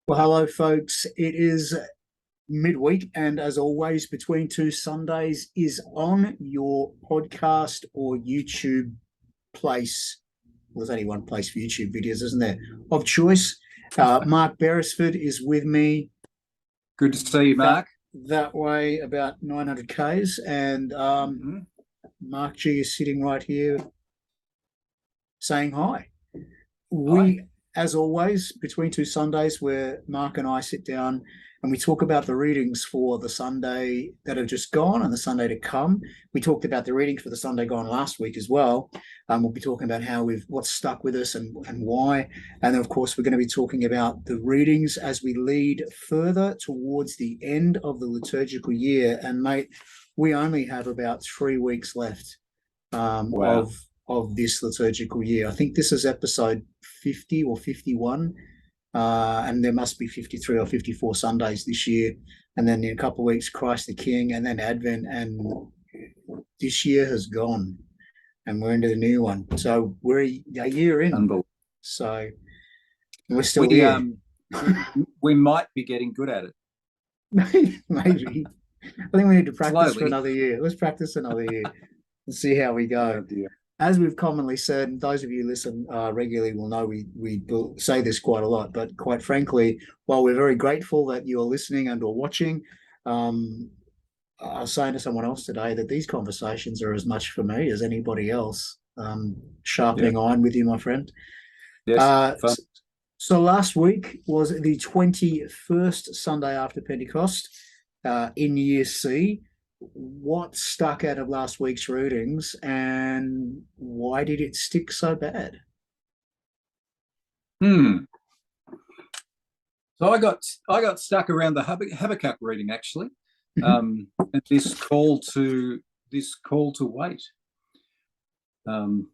Well, hello, folks. It is midweek, and as always, Between Two Sundays is on your podcast or YouTube place. Well, there's only one place for YouTube videos, isn't there? Of choice. Mark Beresford is with me. Good to see you, Mark. That way, about 900 Ks, and Mark G is sitting right here saying hi. Hi. As always, Between Two Sundays, where Mark and I sit down and we talk about the readings for the Sunday that have just gone and the Sunday to come. We talked about the readings for the Sunday gone last week as well. We'll be talking about what's stuck with us and why. And then, of course, we're going to be talking about the readings as we lead further towards the end of the liturgical year. And, mate, we only have about 3 weeks left of this liturgical year. I think this is episode 50 or 51, and there must be 53 or 54 Sundays this year. And then in a couple of weeks, Christ the King, and then Advent. And this year has gone, and we're into the new one. So we're a year in. So we're still here. We might be getting good at it. Maybe. I think we need to practice for another year. Let's practice another year and see how we go. Oh, as we've commonly said, and those of you who listen regularly will know we say this quite a lot, but quite frankly, while we're very grateful that you're listening and or watching, I was saying to someone else today that these conversations are as much for me as anybody else. Sharpening iron with you, my friend. Yes, so last week was the 21st Sunday after Pentecost in Year C. What stuck out of last week's readings, and why did it stick so bad? So I got stuck around the Habakkuk reading, actually, and this call to wait,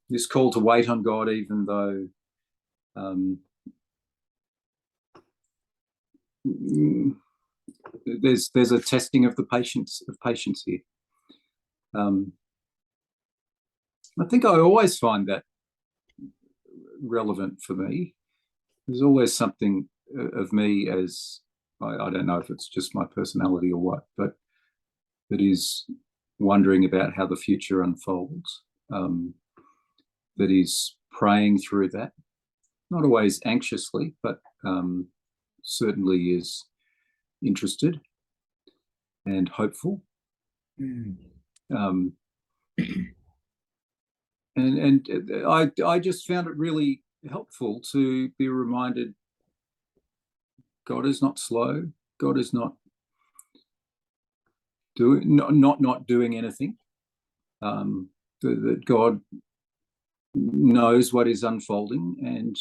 this call to wait on God, even though there's a testing of the patience here. I think I always find that relevant for me. There's always something of me as I don't know if it's just my personality or what, but that is wondering about how the future unfolds. That is praying through that, not always anxiously, but certainly is interested and hopeful. And I just found it really helpful to be reminded God is not slow. God is not doing anything. That God knows what is unfolding, and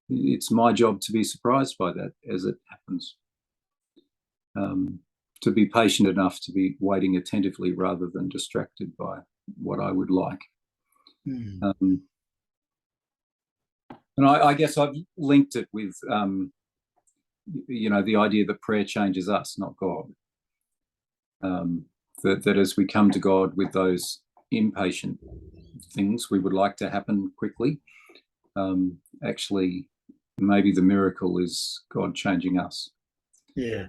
it's my job to be surprised by that as it happens. To be patient enough to be waiting attentively rather than distracted by what I would like. And I guess I've linked it with, the idea that prayer changes us, not God. That as we come to God with those impatient things we would like to happen quickly, actually, maybe the miracle is God changing us. Yeah.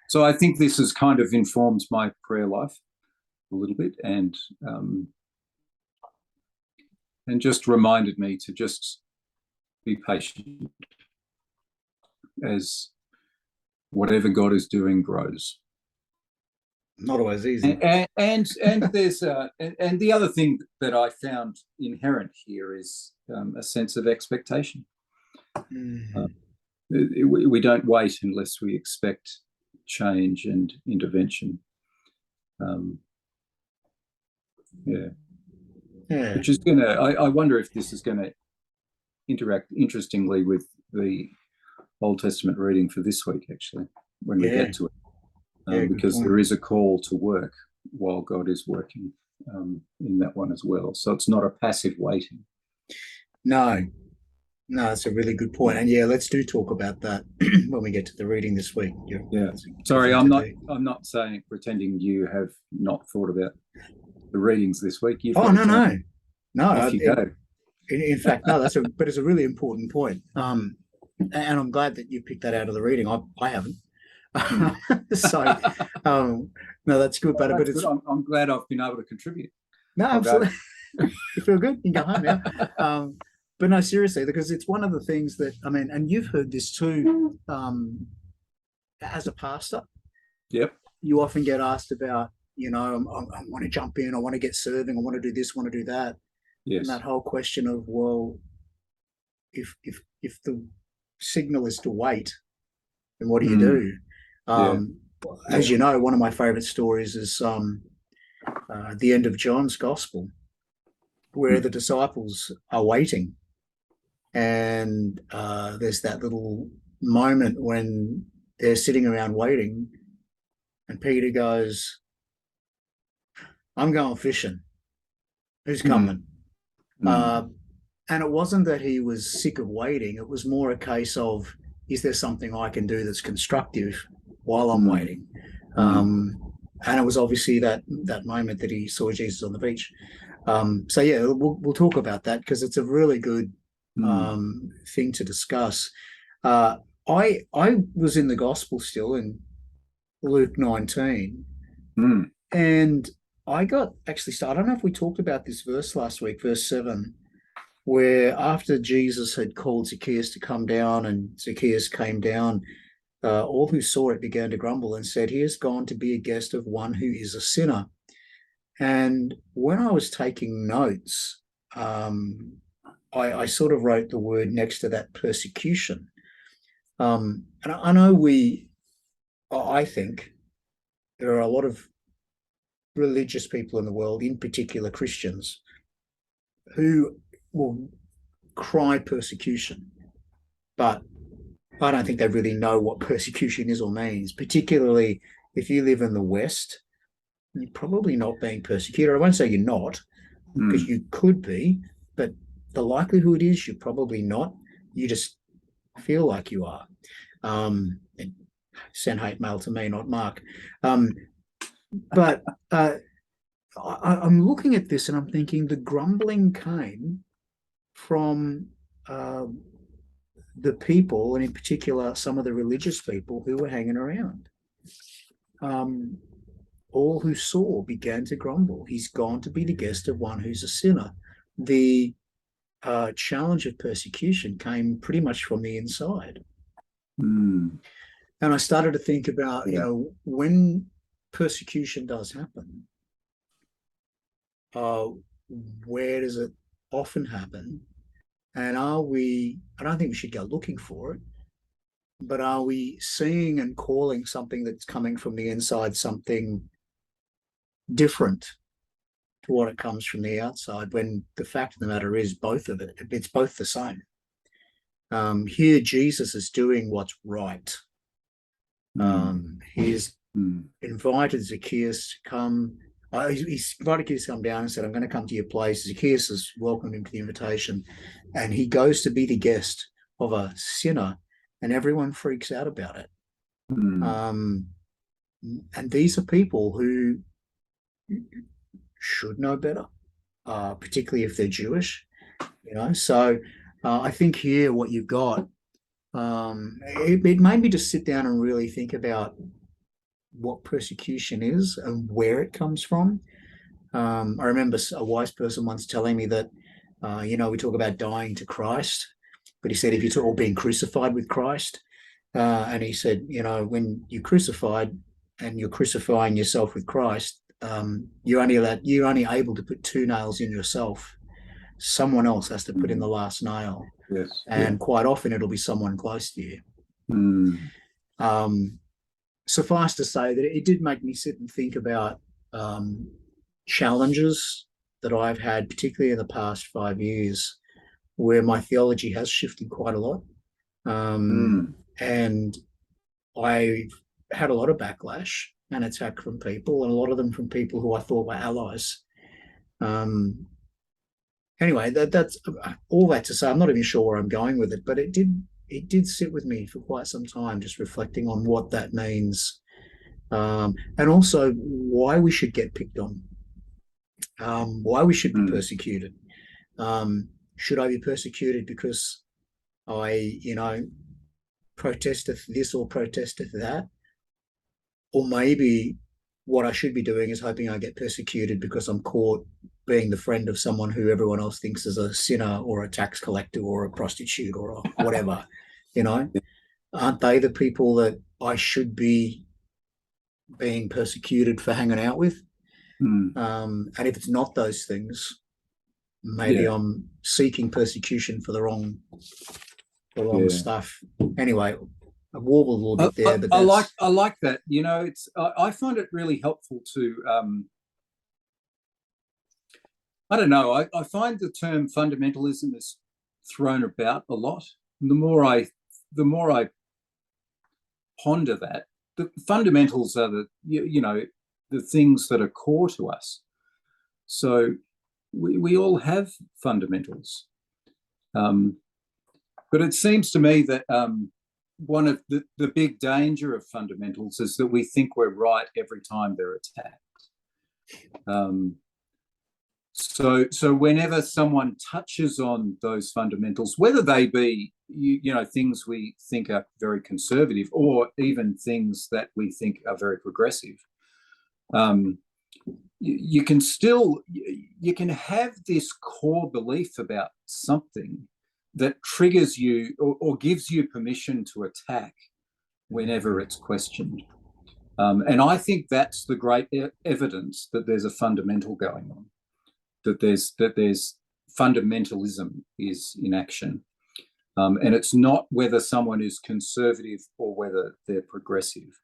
So I think this has kind of informed my prayer life a little bit, and just reminded me to just be patient as whatever God is doing grows. Not always easy. And there's and the other thing that I found inherent here is a sense of expectation. We don't wait unless we expect change and intervention. Which is gonna. I wonder if this is going to interact interestingly with the Old Testament reading for this week, actually, when we get to it, because there is a call to work while God is working in that one as well. So it's not a passive waiting. No, that's a really good point. And let's talk about that when we get to the reading this week. Sorry, I'm not pretending you have not thought about the readings this week. No. Off you go. in fact, no, but it's a really important point. And I'm glad that you picked that out of the reading. I haven't. So, no, that's good. Well, But that's it's good. I'm glad I've been able to contribute. no, I'll go. absolutely. You feel good. You can go home now. But no, seriously, because it's one of the things that I mean, and you've heard this too. As a pastor, Yep. you often get asked about, I want to jump in, I want to get serving, I want to do this, I want to do that, Yes. and that whole question of, well, if the signal is to wait, then what do you do? As you know, one of my favorite stories is the end of John's Gospel, where the disciples are waiting, and there's that little moment when they're sitting around waiting, and Peter goes, "I'm going fishing. Who's coming?" And it wasn't that he was sick of waiting. It was more a case of, is there something I can do that's constructive while I'm waiting? And it was obviously that moment that he saw Jesus on the beach. So yeah, we'll talk about that because it's a really good thing to discuss. I was in the gospel still in Luke 19, and I got actually started. I don't know if we talked about this verse last week, verse 7, where after Jesus had called Zacchaeus to come down and Zacchaeus came down, all who saw it began to grumble and said, "He has gone to be a guest of one who is a sinner." And when I was taking notes, I sort of wrote the word next to that, persecution. And I know I think there are a lot of religious people in the world, in particular Christians, who will cry persecution, but I don't think they really know what persecution is or means, particularly if you live in the West. You're probably not being persecuted. I won't say you're not, because you could be, but the likelihood is you're probably not. You just feel like you are. And send hate mail to me, not Mark. But I'm looking at this and I'm thinking the grumbling came from the people, and in particular some of the religious people who were hanging around. All who saw began to grumble. He's gone to be the guest of one who's a sinner. The challenge of persecution came pretty much from the inside. And I started to think about, when persecution does happen, where does it often happen? And I don't think we should go looking for it, but are we seeing and calling something that's coming from the inside something different to what it comes from the outside, when the fact of the matter is it's both the same. Here Jesus is doing what's right. He's invited Zacchaeus to come. He's invited Zacchaeus to come down and said, "I'm going to come to your place." Zacchaeus has welcomed him to the invitation, and he goes to be the guest of a sinner, and everyone freaks out about it. And these are people who should know better, particularly if they're Jewish, So I think here what you've got, it made me just sit down and really think about what persecution is and where it comes from. I remember a wise person once telling me that, we talk about dying to Christ, but he said, if you're all being crucified with Christ, and he said, when you're crucified and you're crucifying yourself with Christ, you're only able to put 2 nails in yourself. Someone else has to put in the last nail. Yes. And quite often it'll be someone close to you. Suffice to say that it did make me sit and think about challenges that I've had, particularly in the past 5 years, where my theology has shifted quite a lot. And I've had a lot of backlash and attack from people, and a lot of them from people who I thought were allies. Anyway, that's all that to say. I'm not even sure where I'm going with it, but it did sit with me for quite some time, just reflecting on what that means, and also why we should get picked on, why we should be persecuted. should I be persecuted because I, protesteth this or protesteth that? Or maybe what I should be doing is hoping I get persecuted because I'm caught being the friend of someone who everyone else thinks is a sinner or a tax collector or a prostitute or a whatever, Aren't they the people that I should be being persecuted for hanging out with? And if it's not those things, maybe I'm seeking persecution for the wrong stuff. Anyway, I warbled a little bit there, but I like that. I find it really helpful to I don't know. I find the term fundamentalism is thrown about a lot. And the more I ponder that, the fundamentals are the things that are core to us. So we all have fundamentals, but it seems to me that one of the big danger of fundamentals is that we think we're right every time they're attacked. So whenever someone touches on those fundamentals, whether they be things we think are very conservative or even things that we think are very progressive, you can have this core belief about something that triggers you or gives you permission to attack whenever it's questioned. And I think that's the great evidence that there's a fundamental going on, that there's fundamentalism is in action. And it's not whether someone is conservative or whether they're progressive.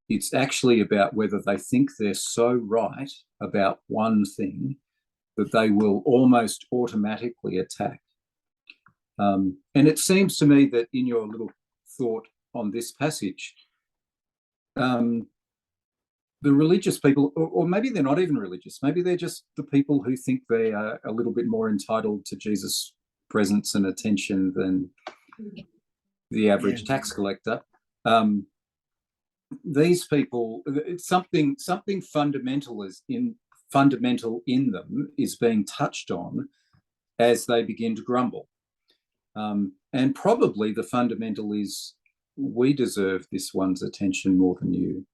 It's actually about whether they think they're so right about one thing that they will almost automatically attack. And it seems to me that in your little thought on this passage, the religious people, or maybe they're not even religious, maybe they're just the people who think they are a little bit more entitled to Jesus' presence and attention than the average tax collector. These people, something fundamental in them is being touched on as they begin to grumble. And probably the fundamental is, we deserve this one's attention more than you.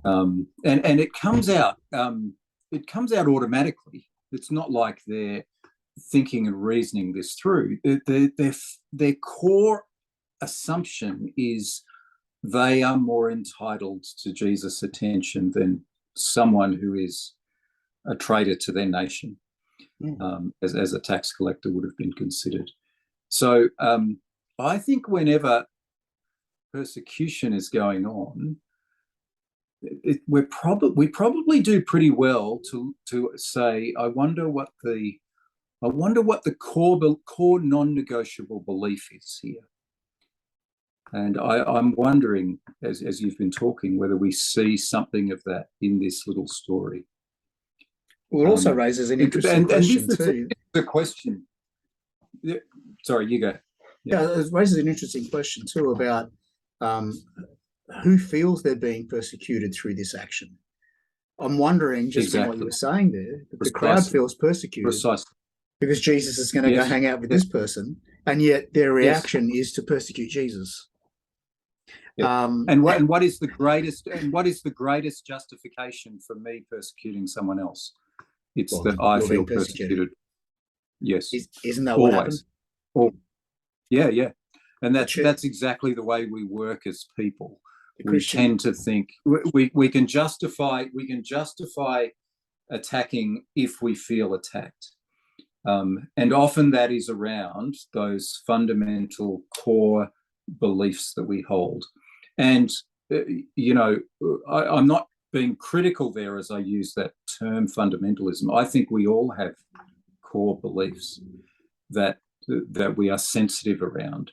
And it comes out automatically. It's not like they're thinking and reasoning this through. Their core assumption is they are more entitled to Jesus' attention than someone who is a traitor to their nation, as a tax collector would have been considered. So I think whenever persecution is going on, we probably do pretty well to say, I wonder what the core non-negotiable belief is here. And I'm wondering, as you've been talking, whether we see something of that in this little story. Well, it also raises an interesting question too. The question. Sorry, you go. Yeah, it raises an interesting question too about who feels they're being persecuted through this action. I'm wondering, just from what you were saying there, that the crowd feels persecuted because Jesus is going to go hang out with this person, and yet their reaction is to persecute Jesus. And what is the greatest justification for me persecuting someone else? It's that I feel persecuted. Yes, isn't that what happened? Yeah, and that's exactly the way we work as people. We tend to think we can justify attacking if we feel attacked, and often that is around those fundamental core beliefs that we hold. And I'm not being critical there as I use that term fundamentalism. I think we all have core beliefs that we are sensitive around,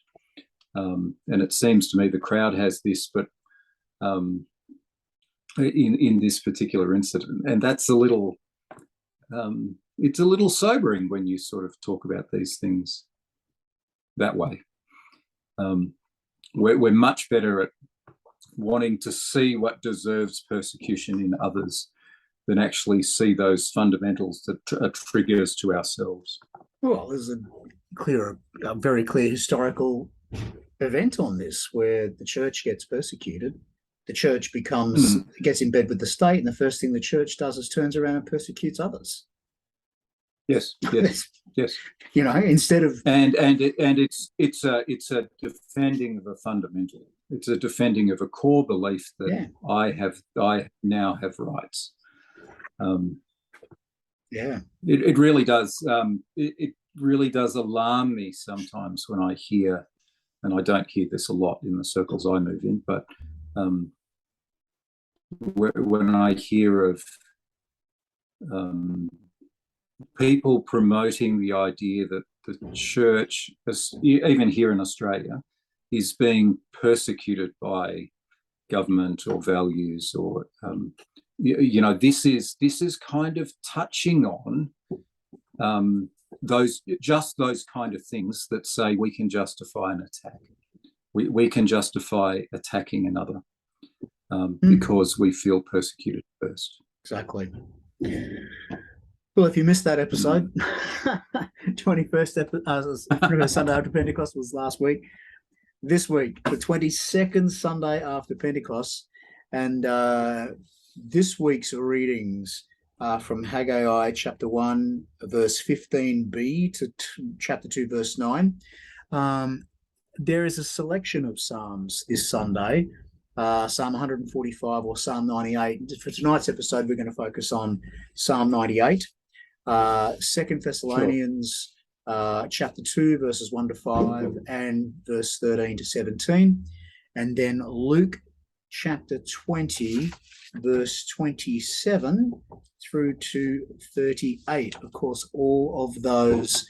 and it seems to me the crowd has this, but in this particular incident, and that's it's a little sobering when you sort of talk about these things that way. We're much better at wanting to see what deserves persecution in others than actually see those fundamentals that are triggers to ourselves. Well, there's a very clear historical event on this where the church gets persecuted. The church gets in bed with the state, and the first thing the church does is turns around and persecutes others. Yes, yes, yes. Instead of it's a defending of a fundamental. It's a defending of a core belief that I now have rights. It really does. It really does alarm me sometimes when I hear, and I don't hear this a lot in the circles I move in, but when I hear of people promoting the idea that the church, even here in Australia, is being persecuted by government or values, or this is kind of touching on those kind of things that say we can justify an attack. We can justify attacking another because we feel persecuted first. Exactly. Well, if you missed that episode, 21st Sunday after Pentecost was last week. This week, the 22nd Sunday after Pentecost, and this week's readings are from Haggai chapter 1, verse 15b to chapter 2, verse 9. There is a selection of Psalms this Sunday, Psalm 145 or Psalm 98. For tonight's episode, we're going to focus on Psalm 98. 2 Thessalonians chapter 2, verses 1 to 5 and verse 13 to 17. And then Luke chapter 20, verse 27 through to 38. Of course, all of those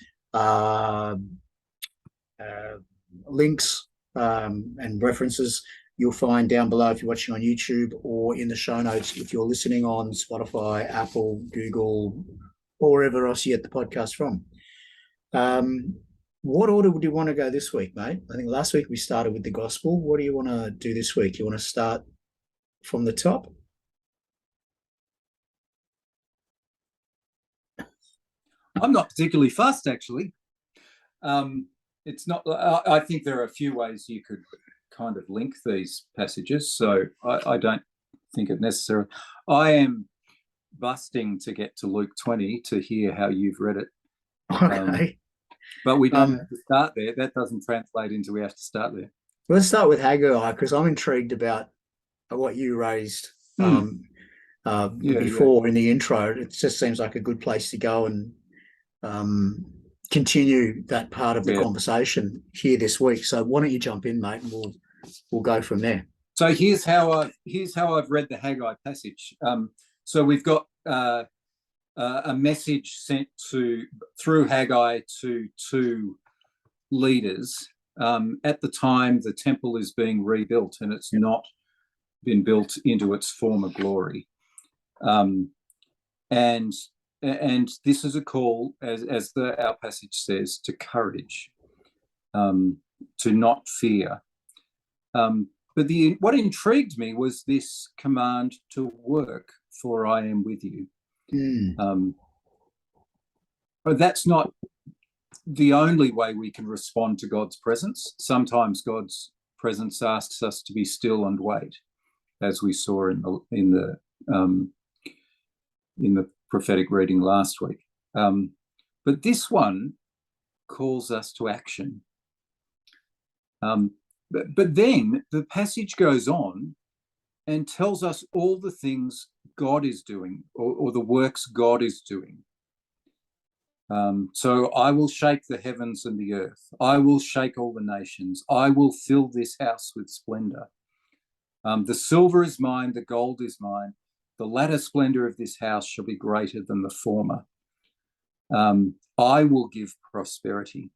links and references you'll find down below if you're watching on YouTube, or in the show notes if you're listening on Spotify, Apple, Google, or wherever else you get the podcast from. What order would you want to go this week, mate? I think last week we started with the gospel. What do you want to do this week? You want to start from the top? I'm not particularly fussed, actually. It's not. I think there are a few ways you could kind of link these passages, so I don't think it necessary. I am busting to get to Luke 20 to hear how you've read it. Okay. But we don't have to start there. That doesn't translate into we have to start there. Let's start with Haggai, because I'm intrigued about what you raised before in the intro. It just seems like a good place to go and continue that part of the conversation here this week. So why don't you jump in, mate, and we'll go from there. So here's how I've read the Haggai passage. So we've got a message sent through Haggai to two leaders. At the time, the temple is being rebuilt, and it's not been built into its former glory. And this is a call, as our passage says, to courage, to not fear. But what intrigued me was this command to work, for I am with you. But that's not the only way we can respond to God's presence. Sometimes God's presence asks us to be still and wait, as we saw in the prophetic reading last week. But this one calls us to action. But then the passage goes on and tells us all the things God is doing, or the works God is doing. So I will shake the heavens and the earth. I will shake all the nations. I will fill this house with splendor. The silver is mine, the gold is mine. The latter splendor of this house shall be greater than the former. I will give prosperity.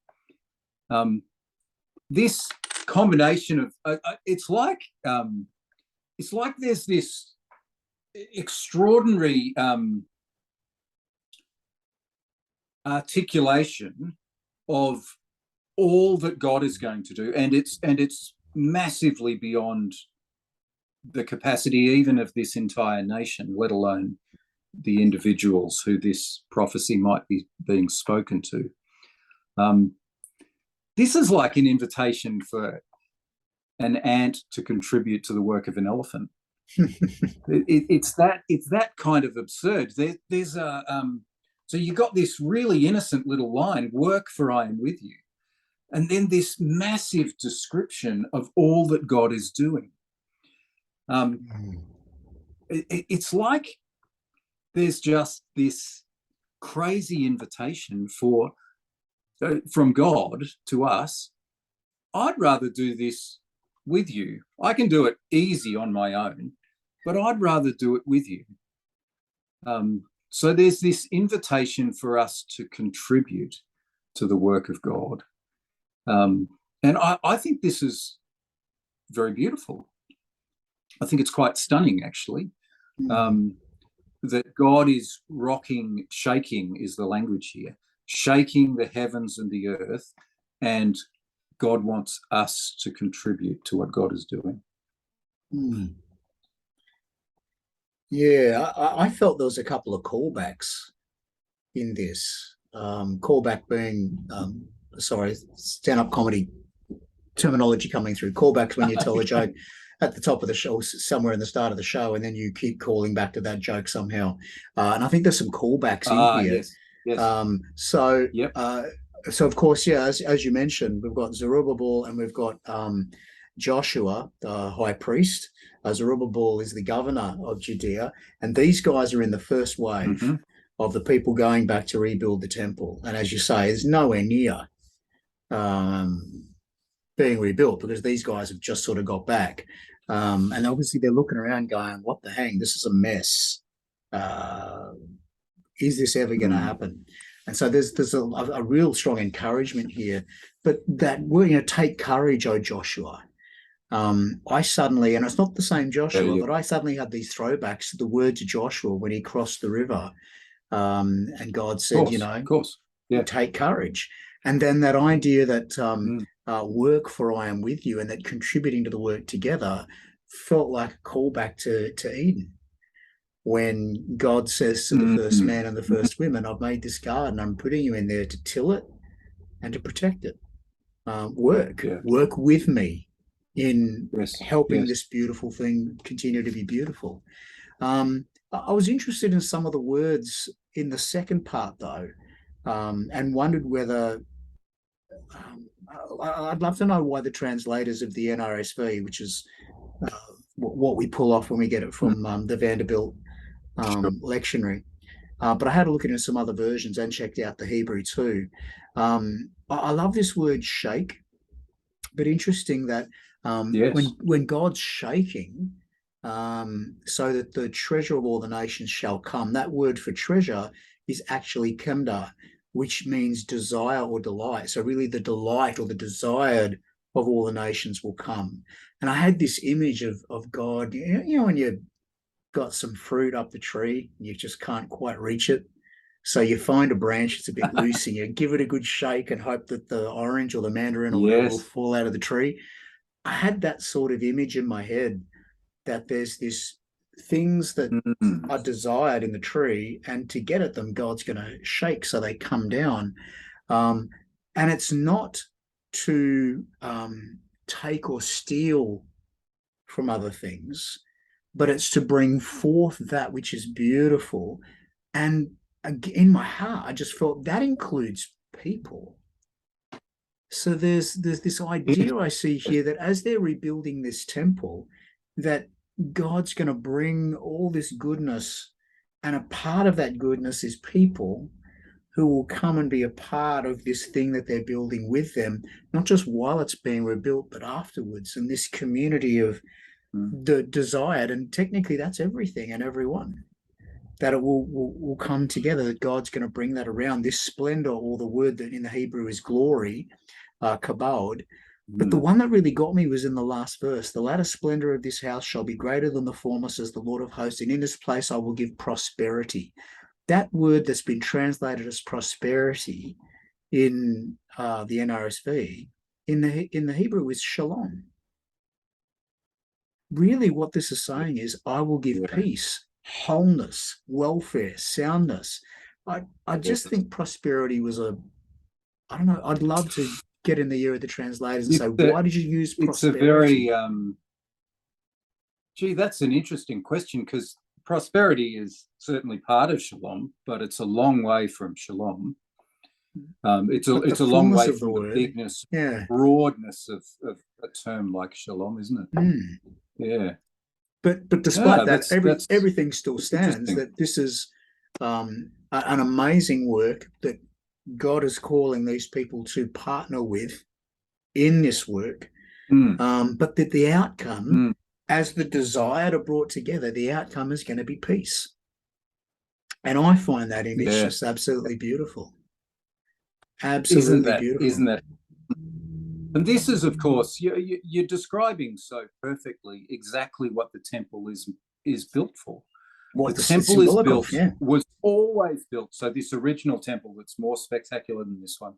This combination of it's like there's this extraordinary articulation of all that God is going to do, and it's massively beyond the capacity even of this entire nation, let alone the individuals who this prophecy might be being spoken to. This is like an invitation for an ant to contribute to the work of an elephant. It's that kind of absurd. There's a so you got this really innocent little line, "Work, for I am with you," and then this massive description of all that God is doing. It's like there's just this crazy invitation from God to us. I'd rather do this with you. I can do it easy on my own, but I'd rather do it with you. So there's this invitation for us to contribute to the work of God. And I think this is very beautiful. I think it's quite stunning, actually, that God is rocking, shaking is the language here, shaking the heavens and the earth, and God wants us to contribute to what God is doing. Yeah, I felt there was a couple of callbacks in this. Callback being, stand-up comedy terminology coming through. Callbacks when you tell a joke at the top of the show, somewhere in the start of the show, and then you keep calling back to that joke somehow. And I think there's some callbacks in here. Yes. So of course, yeah, as you mentioned, we've got Zerubbabel and we've got Joshua, the high priest. Zerubbabel is the governor of Judea, and these guys are in the first wave of the people going back to rebuild the temple. And as you say, it's nowhere near being rebuilt because these guys have just sort of got back. And obviously they're looking around going, what the hang, this is a mess. Is this ever going to happen? And so there's a real strong encouragement here. But that word, take courage, O Joshua. I suddenly, and it's not the same Joshua, but I suddenly had these throwbacks to the words of Joshua when he crossed the river. And God said, take courage. And then that idea that work, for I am with you, and that contributing to the work together felt like a callback to Eden. When God says to the first man and the first women, I've made this garden, I'm putting you in there to till it and to protect it. Work with me in helping this beautiful thing continue to be beautiful. I was interested in some of the words in the second part, though, and wondered whether I'd love to know why the translators of the NRSV, which is what we pull off when we get it from the Vanderbilt lectionary. But I had a look into some other versions and checked out the Hebrew too. I love this word shake, but interesting that when God's shaking, so that the treasure of all the nations shall come, that word for treasure is actually kemda, which means desire or delight. So really the delight or the desired of all the nations will come. And I had this image of God, when you got some fruit up the tree, you just can't quite reach it. So you find a branch that's a bit loose and you give it a good shake and hope that the orange or the mandarin or whatever will fall out of the tree. I had that sort of image in my head, that there's this things that are desired in the tree, and to get at them, God's going to shake so they come down. And it's not to take or steal from other things, but it's to bring forth that which is beautiful. And in my heart, I just felt that includes people. So there's this idea I see here that as they're rebuilding this temple, that God's going to bring all this goodness, and a part of that goodness is people who will come and be a part of this thing that they're building with them, not just while it's being rebuilt, but afterwards. And this community of the desired, and technically that's everything and everyone, that it will come together, that God's going to bring that around, this splendor, or the word that in the Hebrew is glory, kabod. But the one that really got me was in the last verse. The latter splendor of this house shall be greater than the former, says the Lord of hosts, and in this place I will give prosperity. That word that's been translated as prosperity in the NRSV, in the Hebrew is shalom. Really what this is saying is, I will give peace, wholeness, welfare, soundness. I just think prosperity was a I don't know. I'd love to get in the ear of the translators and say, It's a, why did you use it's a prosperity? very, gee, that's an interesting question, because prosperity is certainly part of shalom, but it's a long way from shalom. It's But the a long fullness way of the from the word, bigness, yeah. broadness of a term like shalom, isn't it? Mm. Yeah. But despite Ah, that, that's everything still stands. interesting. That this is an amazing work that God is calling these people to partner with in this work. Mm, But that the outcome, mm, as the desired are brought together, the outcome is going to be peace. And I find that image yeah. just absolutely beautiful. Isn't Absolutely that beautiful. isn't that and this is, of course, you're describing so perfectly exactly what the temple is built for. The What it's temple is symbolic of, built, yeah. was always built. So this original temple that's more spectacular than this one,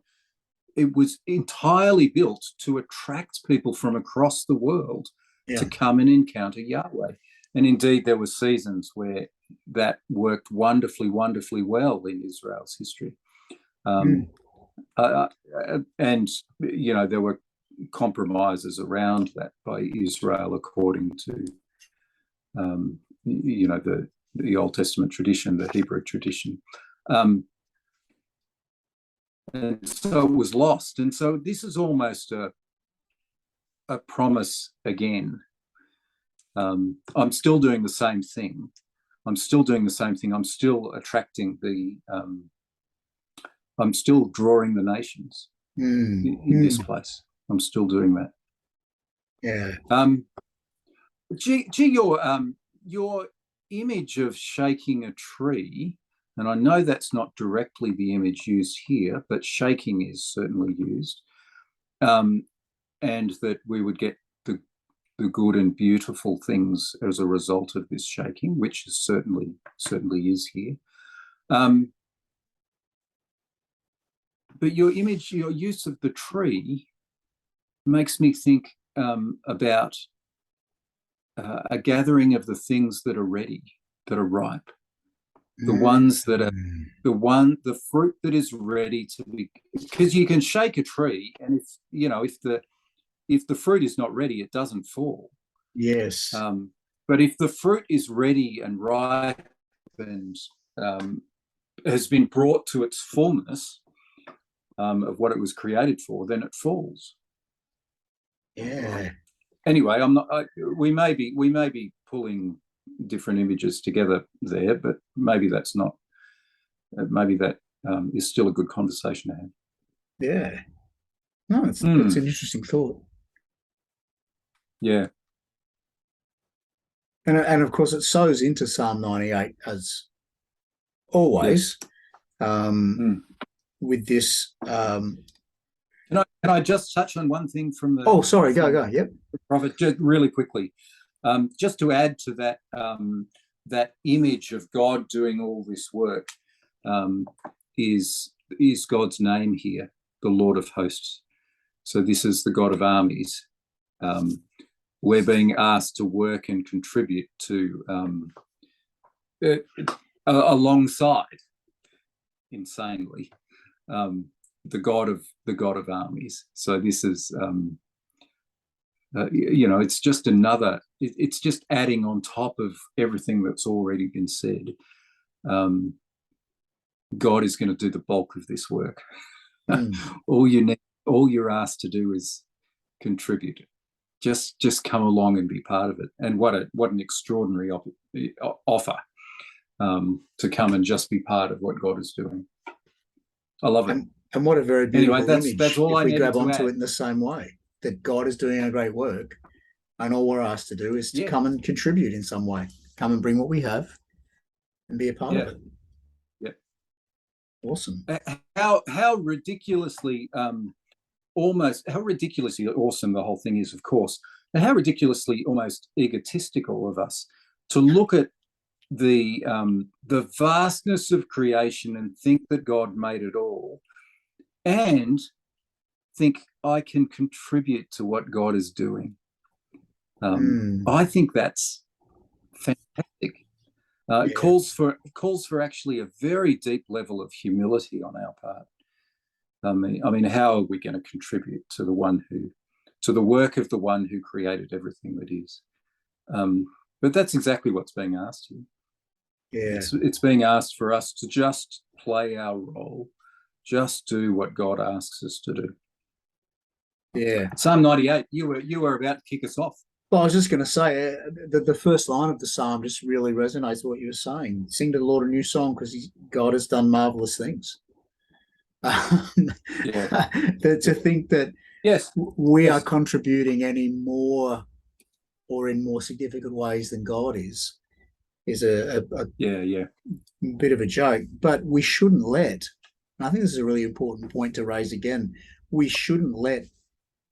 it was entirely built to attract people from across the world Yeah. to come and encounter Yahweh. And indeed, there were seasons where that worked wonderfully, wonderfully well in Israel's history. Mm. And, there were compromises around that by Israel according to, the Old Testament tradition, the Hebrew tradition. And so it was lost. And so this is almost a promise again. I'm still doing the same thing. I'm still attracting I'm still drawing the nations in this place. I'm still doing that. Yeah. Your image of shaking a tree, and I know that's not directly the image used here, but shaking is certainly used, and that we would get the good and beautiful things as a result of this shaking, which is certainly is here. But your use of the tree makes me think about a gathering of the things that are ready, that are ripe, the ones that are the fruit that is ready to be. Because you can shake a tree, and if the fruit is not ready, it doesn't fall. Yes. But if the fruit is ready and ripe and has been brought to its fullness of what it was created for, then it falls. Yeah. Anyway, we may be pulling different images together there, but maybe that's not. Maybe that is still a good conversation to have. Yeah. No, that's an interesting thought. Yeah. And of course it sows into Psalm 98 as always. With this Can I just touch on one thing from the sorry, go. Yep. prophet, just really quickly, just to add to that, that image of God doing all this work, is God's name here, the Lord of hosts. So this is the God of armies. We're being asked to work and contribute to alongside, insanely, the God of armies. So this is, it's just another. It's just adding on top of everything that's already been said. God is going to do the bulk of this work. All you're asked to do is contribute. Just come along and be part of it. And what an extraordinary offer to come and just be part of what God is doing. I love it. And what a very beautiful image. That's all if we grab onto add. it in the same way, that God is doing a great work, and all we're asked to do is to come and contribute in some way, come and bring what we have and be a part of it. Yeah. Awesome. How ridiculously how ridiculously awesome the whole thing is, of course, and how ridiculously almost egotistical of us to look at the vastness of creation and think that God made it all, and think I can contribute to what God is doing. I think that's fantastic. It calls for actually a very deep level of humility on our part. I mean, how are we going to contribute to the work of the one who created everything that is? But that's exactly what's being asked here. Yeah. It's being asked for us to just play our role, just do what God asks us to do. Yeah. Psalm 98, you were about to kick us off. Well, I was just going to say the first line of the psalm just really resonates with what you were saying. Sing to the Lord a new song because God has done marvelous things. Yeah. To think that Yes, we yes. are contributing any more or in more significant ways than God is a Yeah. bit of a joke. But we shouldn't let, and I think this is a really important point to raise again, we shouldn't let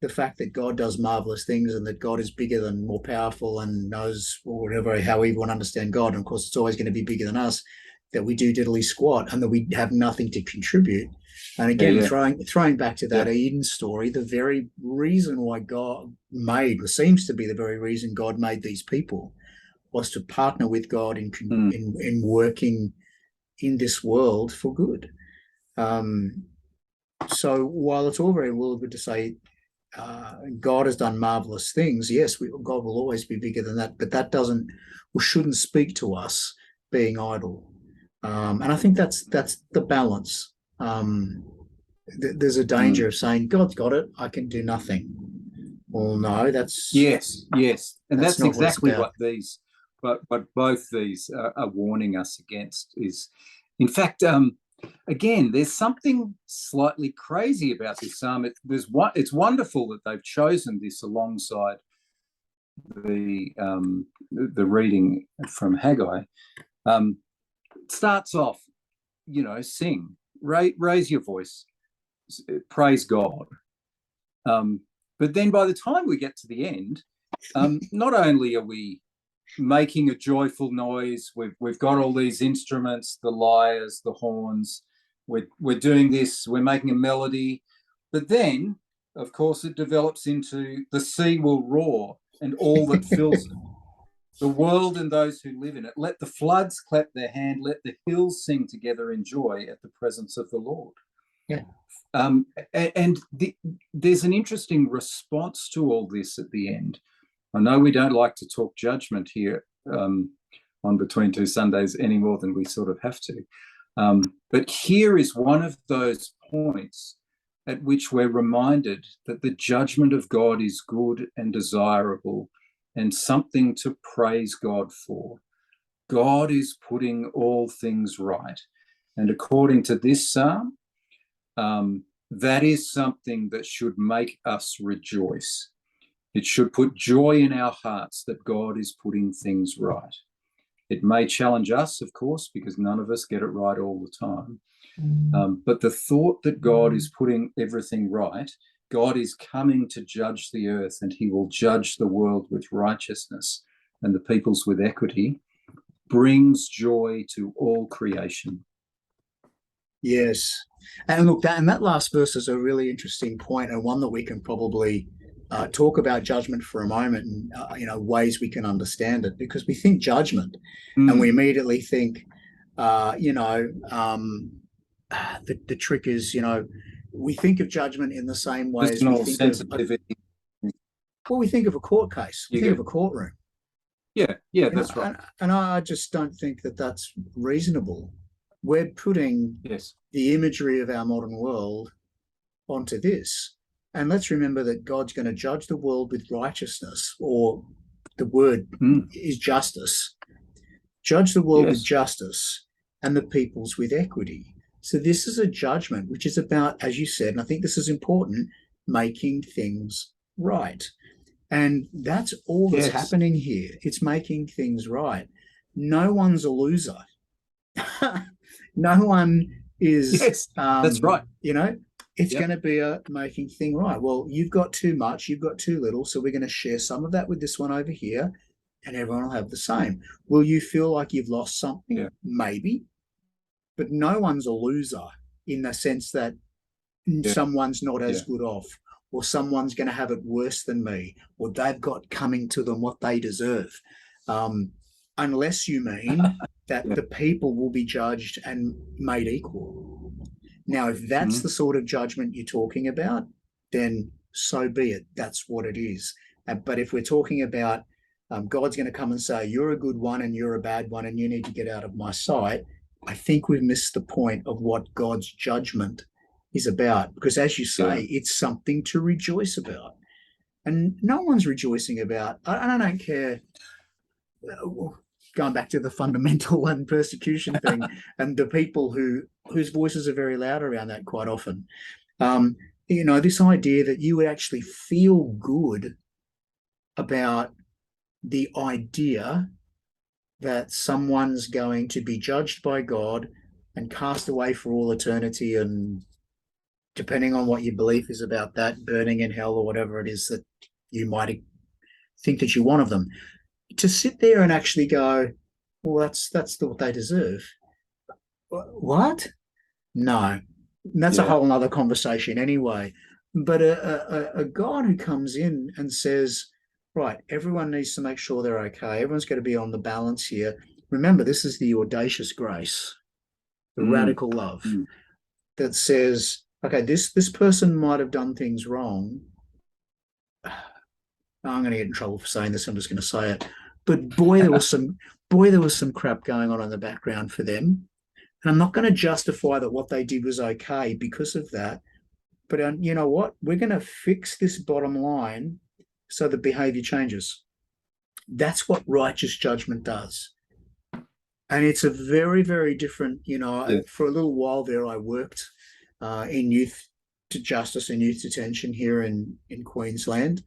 the fact that God does marvelous things and that God is bigger than, more powerful and knows, or whatever, however you want to understand God, and of course it's always going to be bigger than us, that we do diddly squat and that we have nothing to contribute. And again, throwing back to that Eden story, the very reason why God seems to be the very reason God made these people was to partner with God in working in this world for good. So while it's all very well good to say God has done marvelous things, yes, God will always be bigger than that, but that shouldn't speak to us being idle. And I think that's the balance. There's a danger of saying God's got it, I can do nothing. Well, no, that's yes, and that's exactly what both these are warning us against. Is, in fact, again, there's something slightly crazy about this psalm. It's wonderful that they've chosen this alongside the reading from Haggai. It starts off, sing, raise your voice, praise God. But then by the time we get to the end, not only are we making a joyful noise, we've got all these instruments, the lyres, the horns, we're doing this, we're making a melody, but then, of course, it develops into the sea will roar and all that fills it, the world and those who live in it. Let the floods clap their hand, let the hills sing together in joy at the presence of the Lord. Yeah. There's an interesting response to all this at the end. I know we don't like to talk judgment here on Between Two Sundays any more than we sort of have to. But here is one of those points at which we're reminded that the judgment of God is good and desirable and something to praise God for. God is putting all things right. And according to this psalm, that is something that should make us rejoice. It should put joy in our hearts that God is putting things right. It may challenge us, of course, because none of us get it right all the time. But the thought that God is putting everything right, God is coming to judge the earth, and he will judge the world with righteousness and the peoples with equity, brings joy to all creation. Yes. And look, that last verse is a really interesting point, and one that we can probably talk about judgment for a moment, and ways we can understand it, because we think judgment and we immediately think the trick is, we think of judgment in the same way as we think of a court case. We think of a courtroom. Yeah, that's right. And I just don't think that that's reasonable. We're putting the imagery of our modern world onto this. And let's remember that God's going to judge the world with righteousness, or the word is justice. Judge the world with justice and the peoples with equity. So this is a judgment which is about, as you said, and I think this is important, making things right. And that's all that's happening here. It's making things right. No one's a loser. No one is. That's right. It's going to be a making thing right. Well, you've got too much, you've got too little, so we're going to share some of that with this one over here, and everyone will have the same. Will you feel like you've lost something? Yeah. Maybe. But no one's a loser in the sense that someone's not as good off, or someone's going to have it worse than me, or they've got coming to them what they deserve. Unless you mean that the people will be judged and made equal. Now, if that's the sort of judgment you're talking about, then so be it. That's what it is. But if we're talking about God's going to come and say, you're a good one and you're a bad one and you need to get out of my sight, I think we've missed the point of what God's judgment is about. Because as you say, it's something to rejoice about. And no one's rejoicing about, I don't care, going back to the fundamental and persecution thing, and the people whose voices are very loud around that quite often. This idea that you would actually feel good about the idea that someone's going to be judged by God and cast away for all eternity, and depending on what your belief is about that, burning in hell or whatever it is that you might think that you want of them, to sit there and actually go, well, that's what they deserve. What? No, that's a whole other conversation anyway. But a God who comes in and says, right, everyone needs to make sure they're okay. Everyone's got to be on the balance here. Remember, this is the audacious grace, the radical love that says, okay, this person might have done things wrong. I'm going to get in trouble for saying this. I'm just going to say it. But boy, there was some crap going on in the background for them. And I'm not going to justify that what they did was okay because of that. But you know what? We're going to fix this bottom line so the behavior changes. That's what righteous judgment does. And it's a very, very different, for a little while there, I worked in youth to justice and youth detention here in Queensland.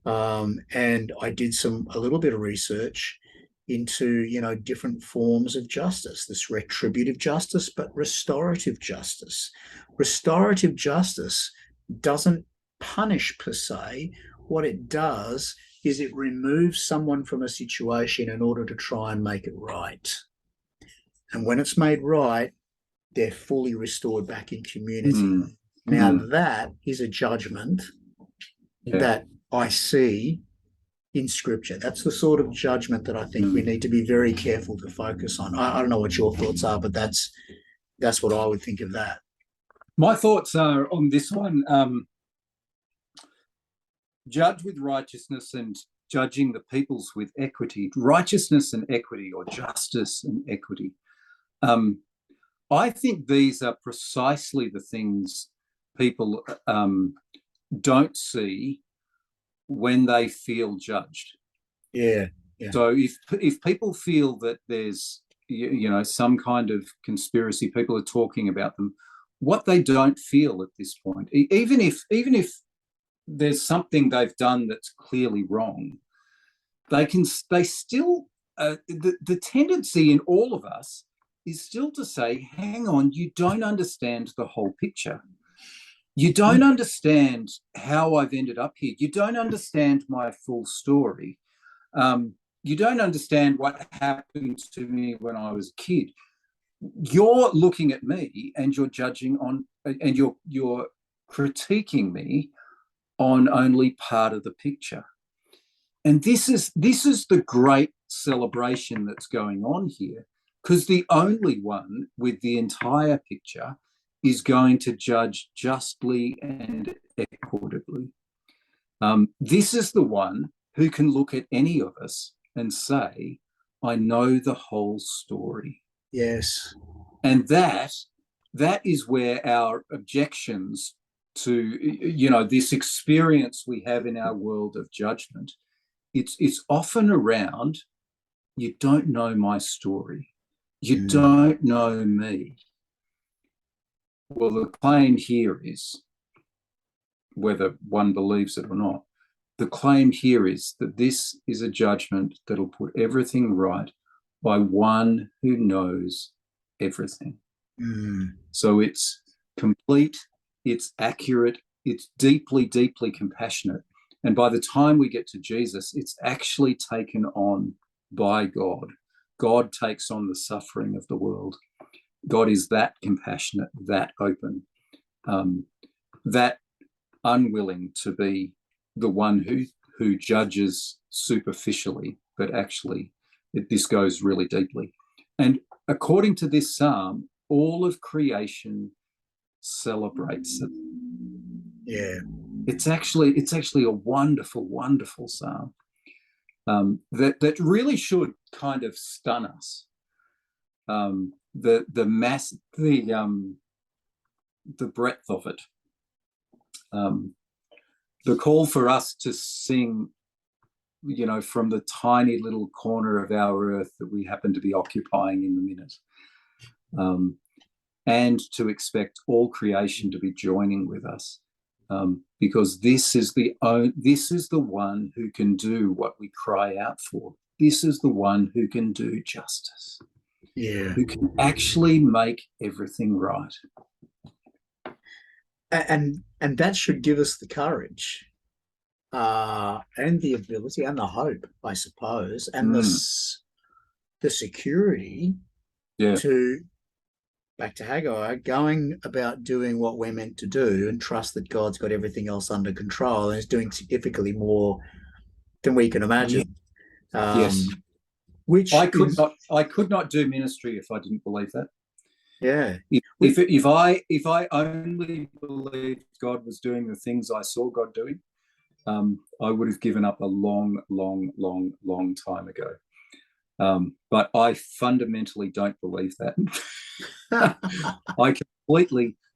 And I did a little bit of research into, different forms of justice, this retributive justice, but restorative justice. Restorative justice doesn't punish per se. What it does is it removes someone from a situation in order to try and make it right. And when it's made right, they're fully restored back in community. Now, that is a judgment that I see in Scripture. That's the sort of judgment that I think we need to be very careful to focus on. I don't know what your thoughts are, but that's what I would think of that. My thoughts are on this one. Judge with righteousness and judging the peoples with equity. Righteousness and equity, or justice and equity. I think these are precisely the things people don't see when they feel judged. Yeah. So if people feel that there's some kind of conspiracy, people are talking about them, what they don't feel at this point, even if there's something they've done that's clearly wrong, they still the tendency in all of us is still to say, hang on, you don't understand the whole picture. You don't understand how I've ended up here. You don't understand my full story. You don't understand what happened to me when I was a kid. You're looking at me and you're judging on, and you're critiquing me on only part of the picture. And this is the great celebration that's going on here, because the only one with the entire picture is going to judge justly and equitably. This is the one who can look at any of us and say, I know the whole story. Yes. And that is where our objections to, this experience we have in our world of judgment, it's often around, you don't know my story. You don't know me. Well, the claim here is, whether one believes it or not, the claim here is that this is a judgment that'll put everything right by one who knows everything. So it's complete, it's accurate, it's deeply, deeply compassionate. And by the time we get to Jesus, it's actually taken on by God. God takes on the suffering of the world. God is that compassionate, that open, that unwilling to be the one who judges superficially, but actually this goes really deeply. And according to this psalm, all of creation celebrates it. Yeah. It's actually a wonderful, wonderful psalm that really should kind of stun us. The breadth of it, the call for us to sing, from the tiny little corner of our earth that we happen to be occupying in the minute, and to expect all creation to be joining with us, because this is the one who can do what we cry out for. This is the one who can do justice. Yeah. Who can actually make everything right. And that should give us the courage and the ability and the hope, I suppose, and the security to, back to Haggai, going about doing what we're meant to do and trust that God's got everything else under control and is doing significantly more than we can imagine. Yes. Which I could not do ministry if I didn't believe that. Yeah. If I only believed God was doing the things I saw God doing, I would have given up a long, long, long, long time ago. But I fundamentally don't believe that.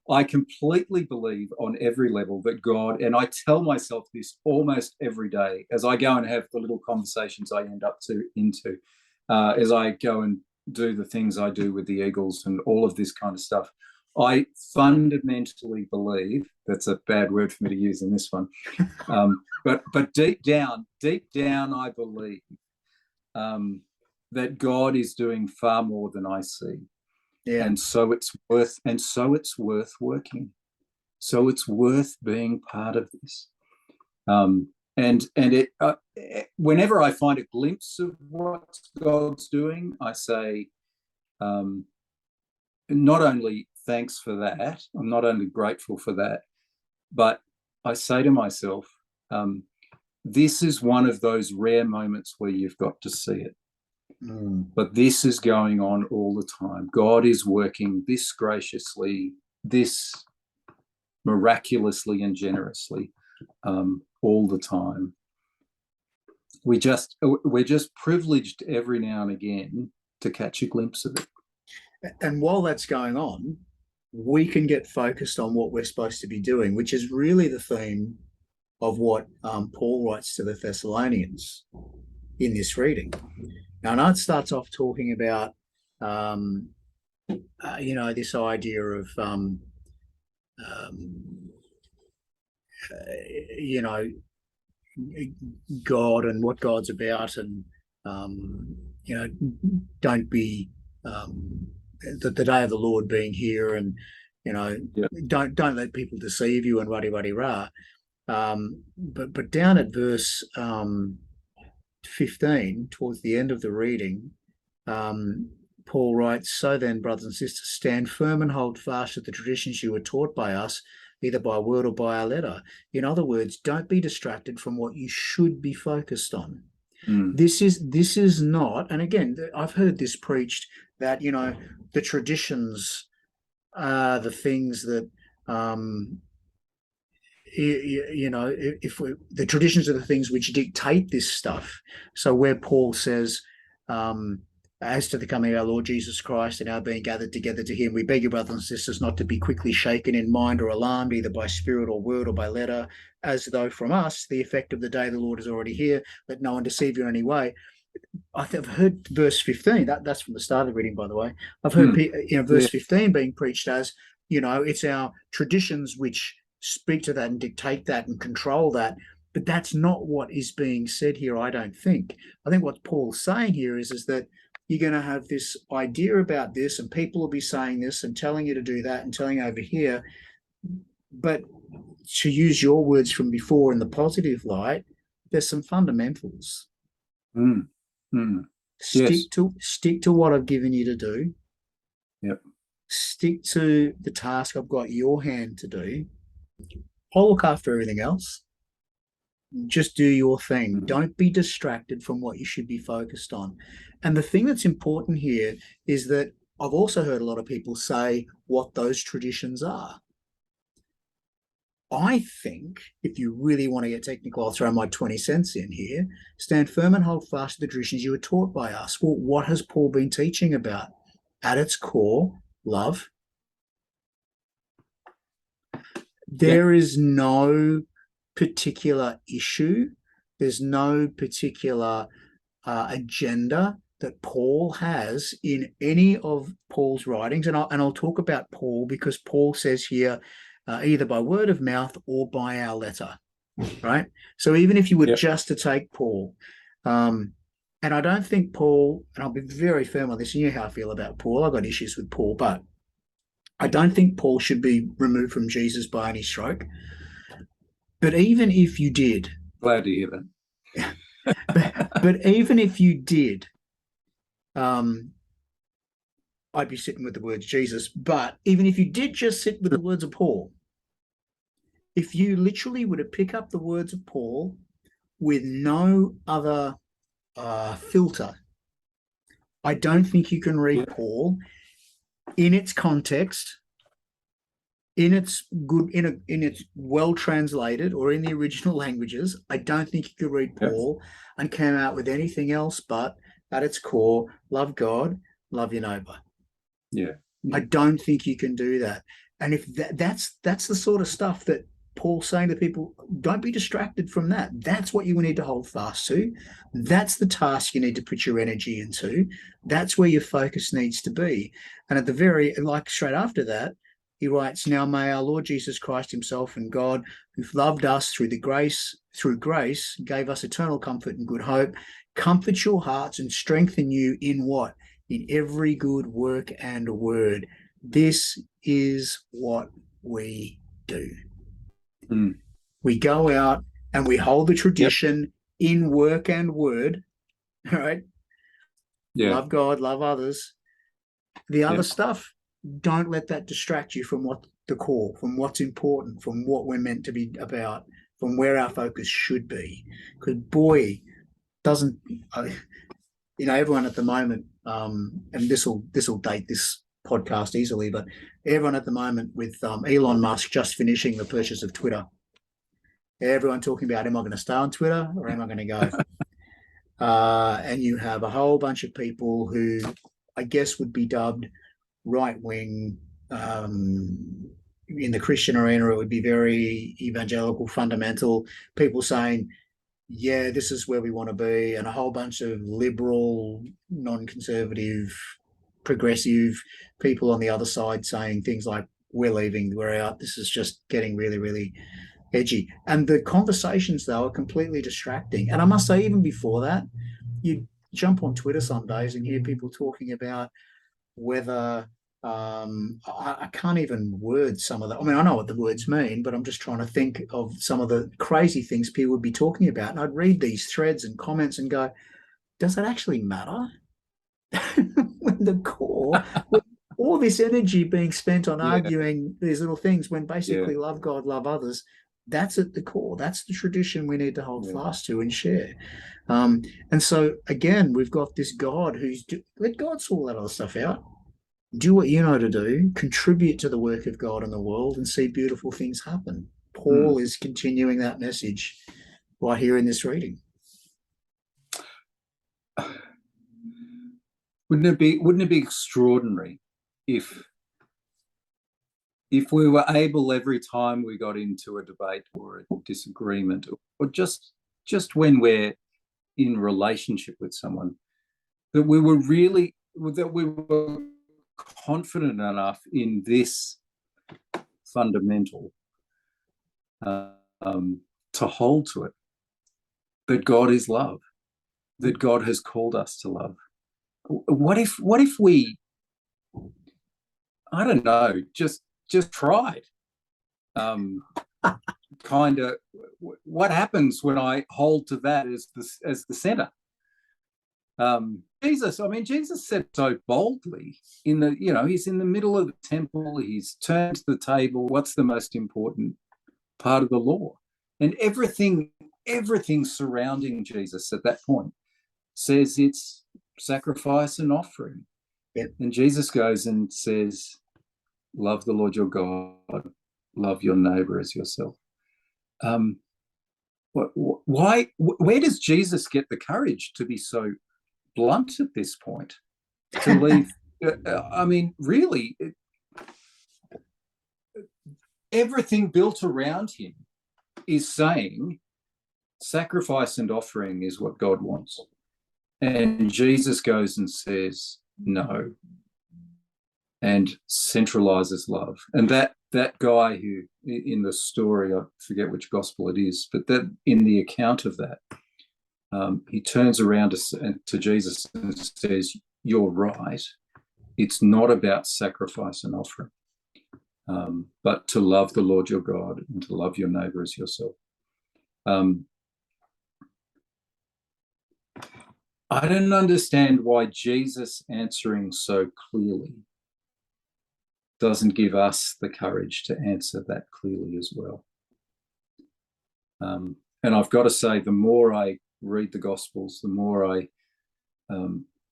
I completely believe on every level that God, and I tell myself this almost every day as I go and have the little conversations I end up into, as I go and do the things I do with the Eagles and all of this kind of stuff. I fundamentally believe, that's a bad word for me to use in this one, but deep down, I believe that God is doing far more than I see. Yeah. And so it's worth working. So it's worth being part of this. And it whenever I find a glimpse of what God's doing, I say, not only thanks for that, I'm not only grateful for that, but I say to myself, this is one of those rare moments where you've got to see it. But this is going on all the time. God is working this graciously, this miraculously and generously, all the time. We're just privileged every now and again to catch a glimpse of it. And while that's going on, we can get focused on what we're supposed to be doing, which is really the theme of what Paul writes to the Thessalonians in this reading. Now, I know it starts off talking about, this idea of, God and what God's about, and don't be the day of the Lord being here, and don't let people deceive you and rah. But down at verse 15, towards the end of the reading, Paul writes, "So then, brothers and sisters, stand firm and hold fast to the traditions you were taught by us, either by word or by our letter." In other words, don't be distracted from what you should be focused on. This is not, and again, I've heard this preached, that the traditions are the things that the traditions are the things which dictate this stuff. So where Paul says, as to the coming of our Lord Jesus Christ and our being gathered together to him, we beg you, brothers and sisters, not to be quickly shaken in mind or alarmed, either by spirit or word or by letter, as though from us the effect of the day of the Lord is already here. Let no one deceive you in any way. I've heard verse 15, that's from the start of the reading, by the way. I've heard verse 15 being preached as, it's our traditions which speak to that and dictate that and control that. But that's not what is being said here, I don't think. I think what Paul's saying here is that you're going to have this idea about this, and people will be saying this and telling you to do that and telling you over here. But to use your words from before in the positive light, there's some fundamentals. Stick to what I've given you to do. Yep. Stick to the task I've got your hand to do. I'll look after everything else. Just do your thing. Don't be distracted from what you should be focused on. And the thing that's important here is that I've also heard a lot of people say what those traditions are. I think if you really want to get technical, I'll throw my 20 cents in here. Stand firm and hold fast to the traditions you were taught by us. Well, what has Paul been teaching about? At its core, love. There is no particular issue. There's no particular agenda that Paul has in any of Paul's writings. And I'll talk about Paul because Paul says here, either by word of mouth or by our letter, right? So even if you were just to take Paul, and I don't think Paul, and I'll be very firm on this, you know how I feel about Paul. I've got issues with Paul, but I don't think Paul should be removed from Jesus by any stroke. But even if you did, glad to hear that. but even if you did, I'd be sitting with the words Jesus. But even if you did just sit with the words of Paul, if you literally were to pick up the words of Paul with no other filter, I don't think you can read Paul in its context, in its well translated or in the original languages. I don't think you could read Paul and come out with anything else but at its core, love God, love your neighbor. I don't think you can do that. And if that's the sort of stuff that Paul's saying to people, don't be distracted from that. That's what you need to hold fast to. That's the task you need to put your energy into. That's where your focus needs to be. And at the straight after that, he writes, now may our Lord Jesus Christ himself and God, who've loved us through grace, gave us eternal comfort and good hope, comfort your hearts and strengthen you in what? In every good work and word. This is what we do. We go out and we hold the tradition in work and word, all right? Love God, love others. The other stuff, don't let that distract you from what the core, from what's important, from what we're meant to be about, from where our focus should be. Because boy, doesn't everyone at the moment, and this will date this podcast easily, but everyone at the moment with Elon Musk just finishing the purchase of Twitter, everyone talking about, am I going to stay on Twitter or am I going to go? And you have a whole bunch of people who I guess would be dubbed right-wing. In the Christian arena, it would be very evangelical, fundamental, people saying, yeah, this is where we want to be, and a whole bunch of liberal, non-conservative, progressive people on the other side saying things like, we're leaving, we're out, this is just getting really, really edgy. And the conversations, though, are completely distracting. And I must say, even before that, you jump on Twitter some days and hear people talking about whether I can't even word some of that. I mean, I know what the words mean, but I'm just trying to think of some of the crazy things people would be talking about. And I'd read these threads and comments and go, does that actually matter? When the core, with all this energy being spent on arguing these little things, when basically love God, love others, that's at the core. That's the tradition we need to hold fast to and share. And so, again, we've got this God let God sort all that other stuff out. Do what you know to do, contribute to the work of God in the world, and see beautiful things happen. Paul is continuing that message right here in this reading. Wouldn't it be extraordinary if we were able, every time we got into a debate or a disagreement, or just when we're in relationship with someone, that we were confident enough in this fundamental to hold to it, that God is love, that God has called us to love. What if we, I don't know, just tried? Kind of, what happens when I hold to that as the center? Jesus said so boldly he's in the middle of the temple, he's turned to the table. What's the most important part of the law? And everything surrounding Jesus at that point says it's sacrifice and offering. And Jesus goes and says, love the Lord your God, love your neighbor as yourself. why? Where does Jesus get the courage to be so blunt at this point? To leave? I mean, really, everything built around him is saying sacrifice and offering is what God wants. And Jesus goes and says no, and centralizes love. And that guy who, in the story, I forget which gospel it is, but that in the account of that, he turns around to Jesus and says, "You're right. It's not about sacrifice and offering, but to love the Lord your God and to love your neighbor as yourself." I don't understand why Jesus answering so clearly doesn't give us the courage to answer that clearly as well. And I've got to say, the more I read the Gospels, the more I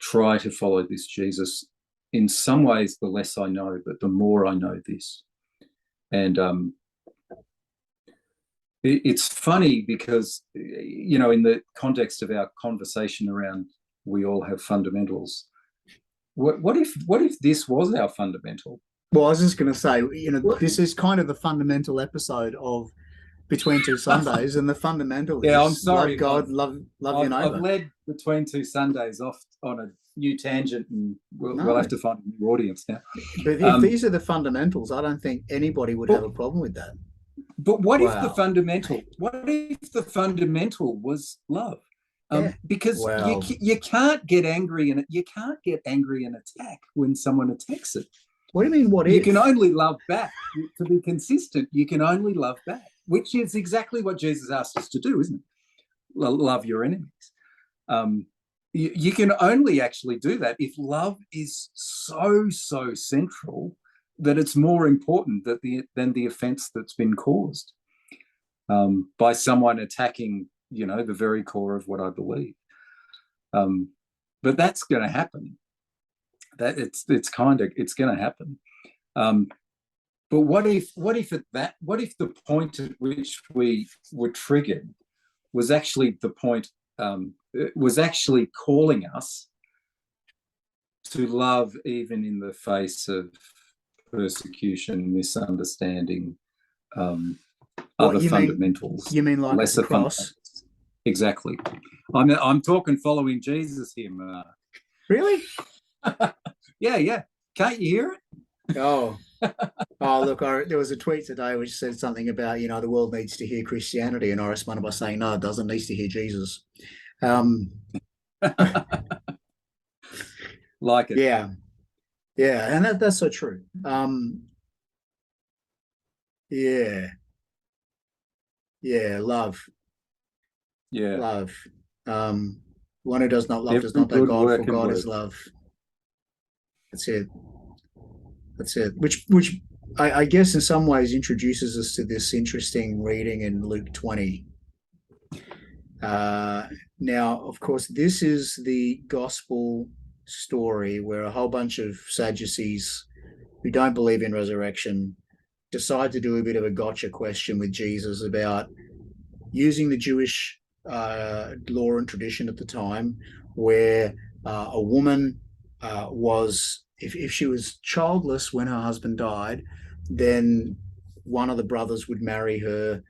try to follow this Jesus, in some ways, the less I know, but the more I know this. And it's funny because, in the context of our conversation around we all have fundamentals, what if this was our fundamental? Well, I was just going to say, this is kind of the fundamental episode of Between Two Sundays, and the fundamental is I'm sorry, love God, love your neighbor. I've led Between Two Sundays off on a new tangent, and we'll have to find a new audience now. But if these are the fundamentals, I don't think anybody would have a problem with that. But what if the fundamental? What if the fundamental was love? Because you can't get angry and attack when someone attacks it. What do you mean? What if? You can only love back. To be consistent, you can only love back, which is exactly what Jesus asked us to do, isn't it? Love your enemies. You can only actually do that if love is so central that it's more important than the offence that's been caused by someone attacking, the very core of what I believe. But that's going to happen. That it's going to happen. But what if the point at which we were triggered was actually the point, was actually calling us to love even in the face of persecution, misunderstanding, other fundamentals. You mean like lesser the cross? Exactly. I'm talking following Jesus here, Mark. Really? Yeah. Can't you hear it? Oh, look, there was a tweet today which said something about, the world needs to hear Christianity, and I responded by saying, no, it doesn't, needs to hear Jesus. Like it. Yeah, and that's so true. Love. Yeah. Love. One who does not love does not know God, for God is love. That's it. Which I guess in some ways introduces us to this interesting reading in Luke 20. Now, of course, this is the gospel story where a whole bunch of Sadducees who don't believe in resurrection decide to do a bit of a gotcha question with Jesus about using the Jewish law and tradition at the time, where a woman was, if she was childless when her husband died, then one of the brothers would marry her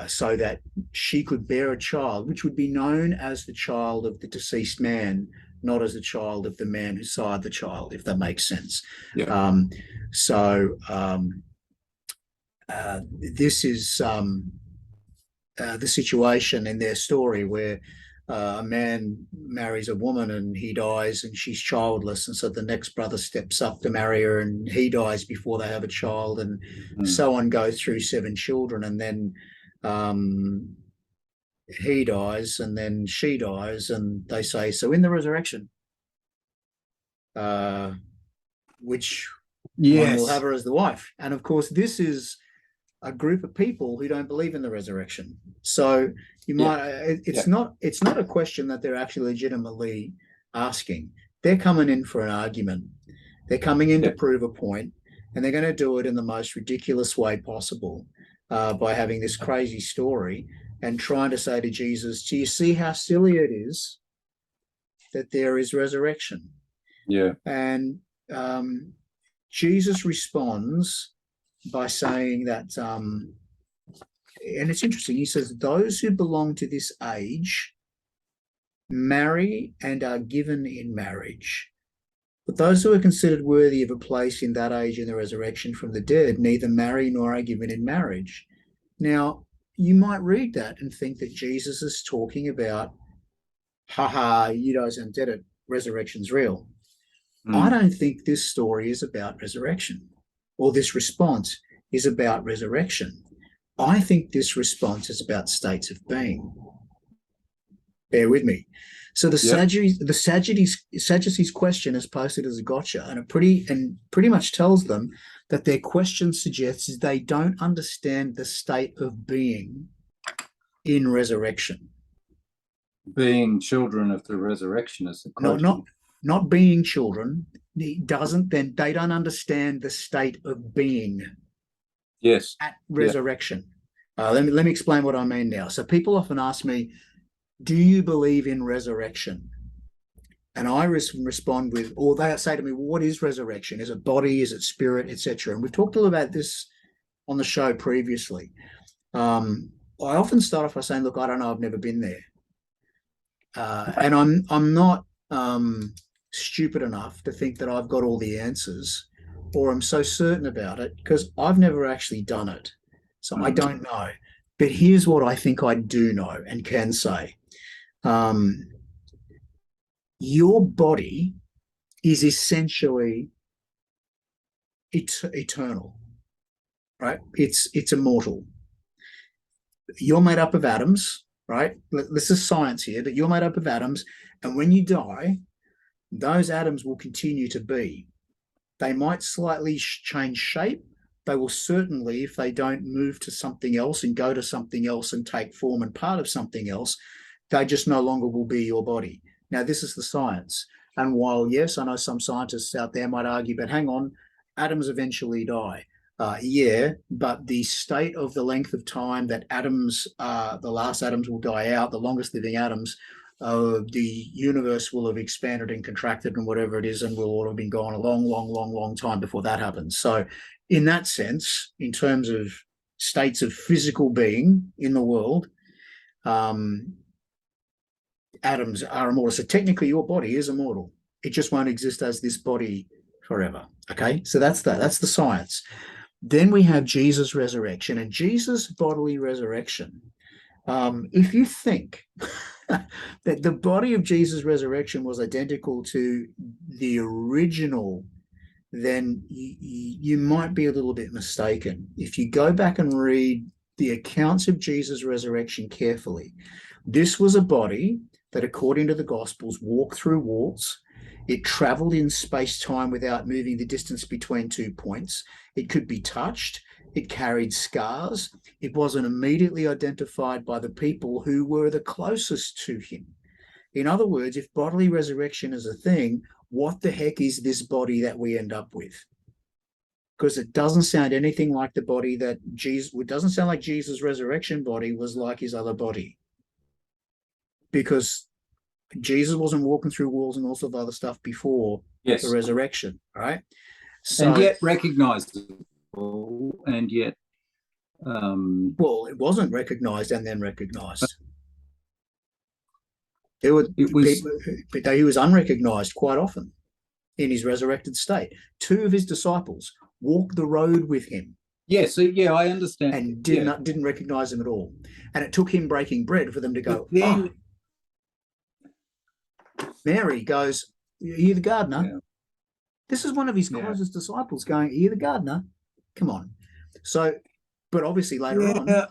so that she could bear a child, which would be known as the child of the deceased man, not as the child of the man who sired the child, if that makes sense. Yeah. This is the situation in their story where a man marries a woman and he dies and she's childless, and so the next brother steps up to marry her and he dies before they have a child, and so on goes through 7 children, and then he dies and then she dies, and they say, so in the resurrection, which one will have her as the wife? And of course, this is a group of people who don't believe in the resurrection. So you might, it's not a question that they're actually legitimately asking. They're coming in for an argument. They're coming in to prove a point, and they're going to do it in the most ridiculous way possible. by having this crazy story and trying to say to Jesus, do you see how silly it is that there is resurrection? Yeah. And Jesus responds by saying that, and it's interesting, he says, those who belong to this age marry and are given in marriage. But those who are considered worthy of a place in that age in the resurrection from the dead neither marry nor are given in marriage. Now, you might read that and think that Jesus is talking about, haha, you guys aren't dead, resurrection's real. I don't think this story is about resurrection, or this response is about resurrection. I think this response is about states of being. Bear with me. So the Sadducees question is posted as a gotcha, and pretty much tells them that their question suggests is they don't understand the state of being in resurrection. Being children of the resurrection is the question. Not being children. They don't understand the state of being. Yes. At resurrection. Let me explain what I mean now. So people often ask me, do you believe in resurrection? And I respond with, or they say to me, well, what is resurrection? Is it body? Is it spirit, etc.? And we've talked a little about this on the show previously. I often start off by saying, look, I don't know, I've never been there. And I'm not stupid enough to think that I've got all the answers, or I'm so certain about it, because I've never actually done it. So I don't know. But here's what I think I do know and can say. Your body is essentially eternal, right? It's immortal. You're made up of atoms, right? This is science here, but you're made up of atoms, and when you die, those atoms will continue to be. They might slightly change shape. They will certainly, if they don't move to something else and go to something else and take form and part of something else, they just no longer will be your body. Now, this is the science. And while, yes, I know some scientists out there might argue, but hang on, atoms eventually die. But the state of the length of time that atoms, the last atoms will die out, the longest living atoms, the universe will have expanded and contracted and whatever it is, and will all have been gone a long time before that happens. So in that sense, in terms of states of physical being in the world, atoms are immortal. So technically your body is immortal. It just won't exist as this body forever. Okay, so that's the science. Then we have Jesus' resurrection, and Jesus' bodily resurrection. If you think that the body of Jesus' resurrection was identical to the original, then you might be a little bit mistaken. If you go back and read the accounts of Jesus' resurrection carefully, this was a body that, according to the Gospels, walked through walls. It traveled in space-time without moving the distance between 2 points. It could be touched. It carried scars. It wasn't immediately identified by the people who were the closest to him. In other words, if bodily resurrection is a thing, what the heck is this body that we end up with? Because it doesn't sound anything like the body that Jesus, it doesn't sound like Jesus' resurrection body was like his other body. Because Jesus wasn't walking through walls and all sorts of other stuff before the resurrection, right? So, and yet recognizable, and yet well, it wasn't recognized and then recognized. He was unrecognized quite often in his resurrected state. 2 of his disciples walked the road with him. Yes, I understand. And didn't recognize him at all. And it took him breaking bread for them to go, Mary goes, are you the gardener? Yeah. This is one of his closest disciples going, are you the gardener? Come on. So, but obviously later on,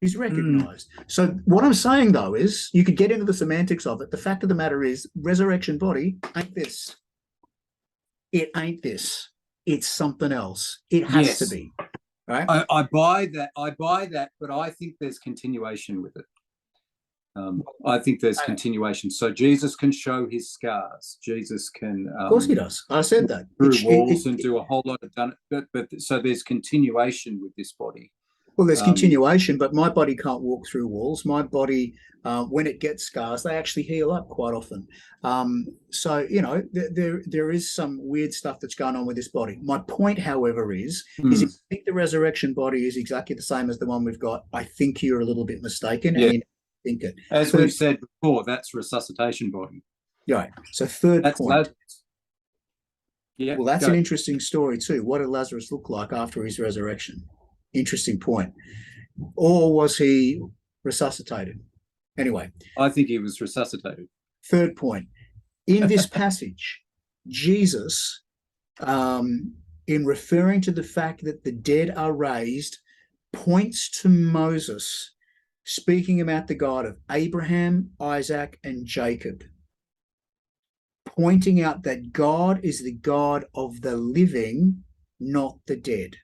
he's recognized. So what I'm saying, though, is you could get into the semantics of it. The fact of the matter is, resurrection body ain't this. It ain't this. It's something else. It has to be. Right? I buy that, but I think there's continuation with it. I think there's continuation. So Jesus can show his scars. Jesus can, of course, he does. I said that through walls and do a whole lot of done. But so there's continuation with this body. Well, there's continuation, but my body can't walk through walls. My body, when it gets scars, they actually heal up quite often. So, there is some weird stuff that's going on with this body. My point, however, is if you think the resurrection body is exactly the same as the one we've got, I think you're a little bit mistaken. Yeah. And you think it. As we've said before, that's resuscitation body. Right. So third point. Yeah. Well, that's an interesting story too. What did Lazarus look like after his resurrection? Interesting point. Or was he resuscitated? Anyway. I think he was resuscitated. Third point. In this passage, Jesus, in referring to the fact that the dead are raised, points to Moses speaking about the God of Abraham, Isaac, and Jacob, pointing out that God is the God of the living, not the dead,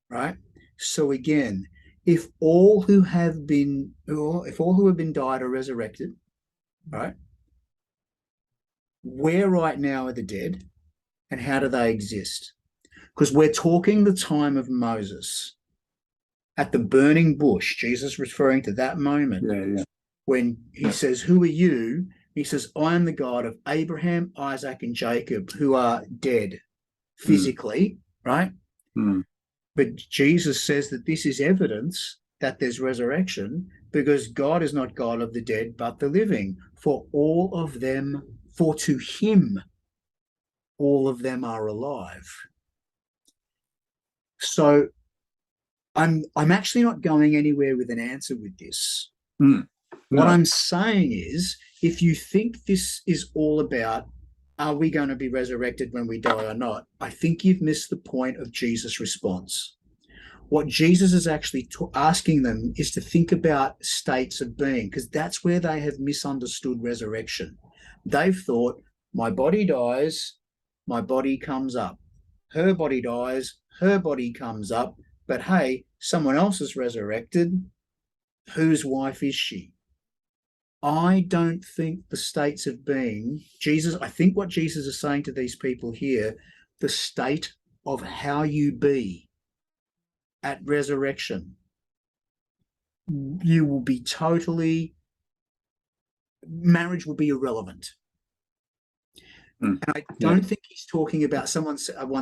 right? So again, if all who have been died are resurrected, right? Where right now are the dead, and how do they exist? Because we're talking the time of Moses at the burning bush. Jesus referring to that moment when he says, "Who are you?" He says, "I am the God of Abraham, Isaac, and Jacob, who are dead physically," right? But Jesus says that this is evidence that there's resurrection, because God is not God of the dead, but the living. For to him, all of them are alive. So I'm actually not going anywhere with an answer with this. What I'm saying is, if you think this is all about, are we going to be resurrected when we die or not, I think you've missed the point of Jesus' response. What Jesus is actually asking them is to think about states of being, because that's where they have misunderstood resurrection. They've thought, my body dies, my body comes up. Her body dies, her body comes up. But hey, someone else is resurrected. Whose wife is she? I don't think the states of being, I think what Jesus is saying to these people here, the state of how you be at resurrection, you will be marriage will be irrelevant. And I don't think he's talking about I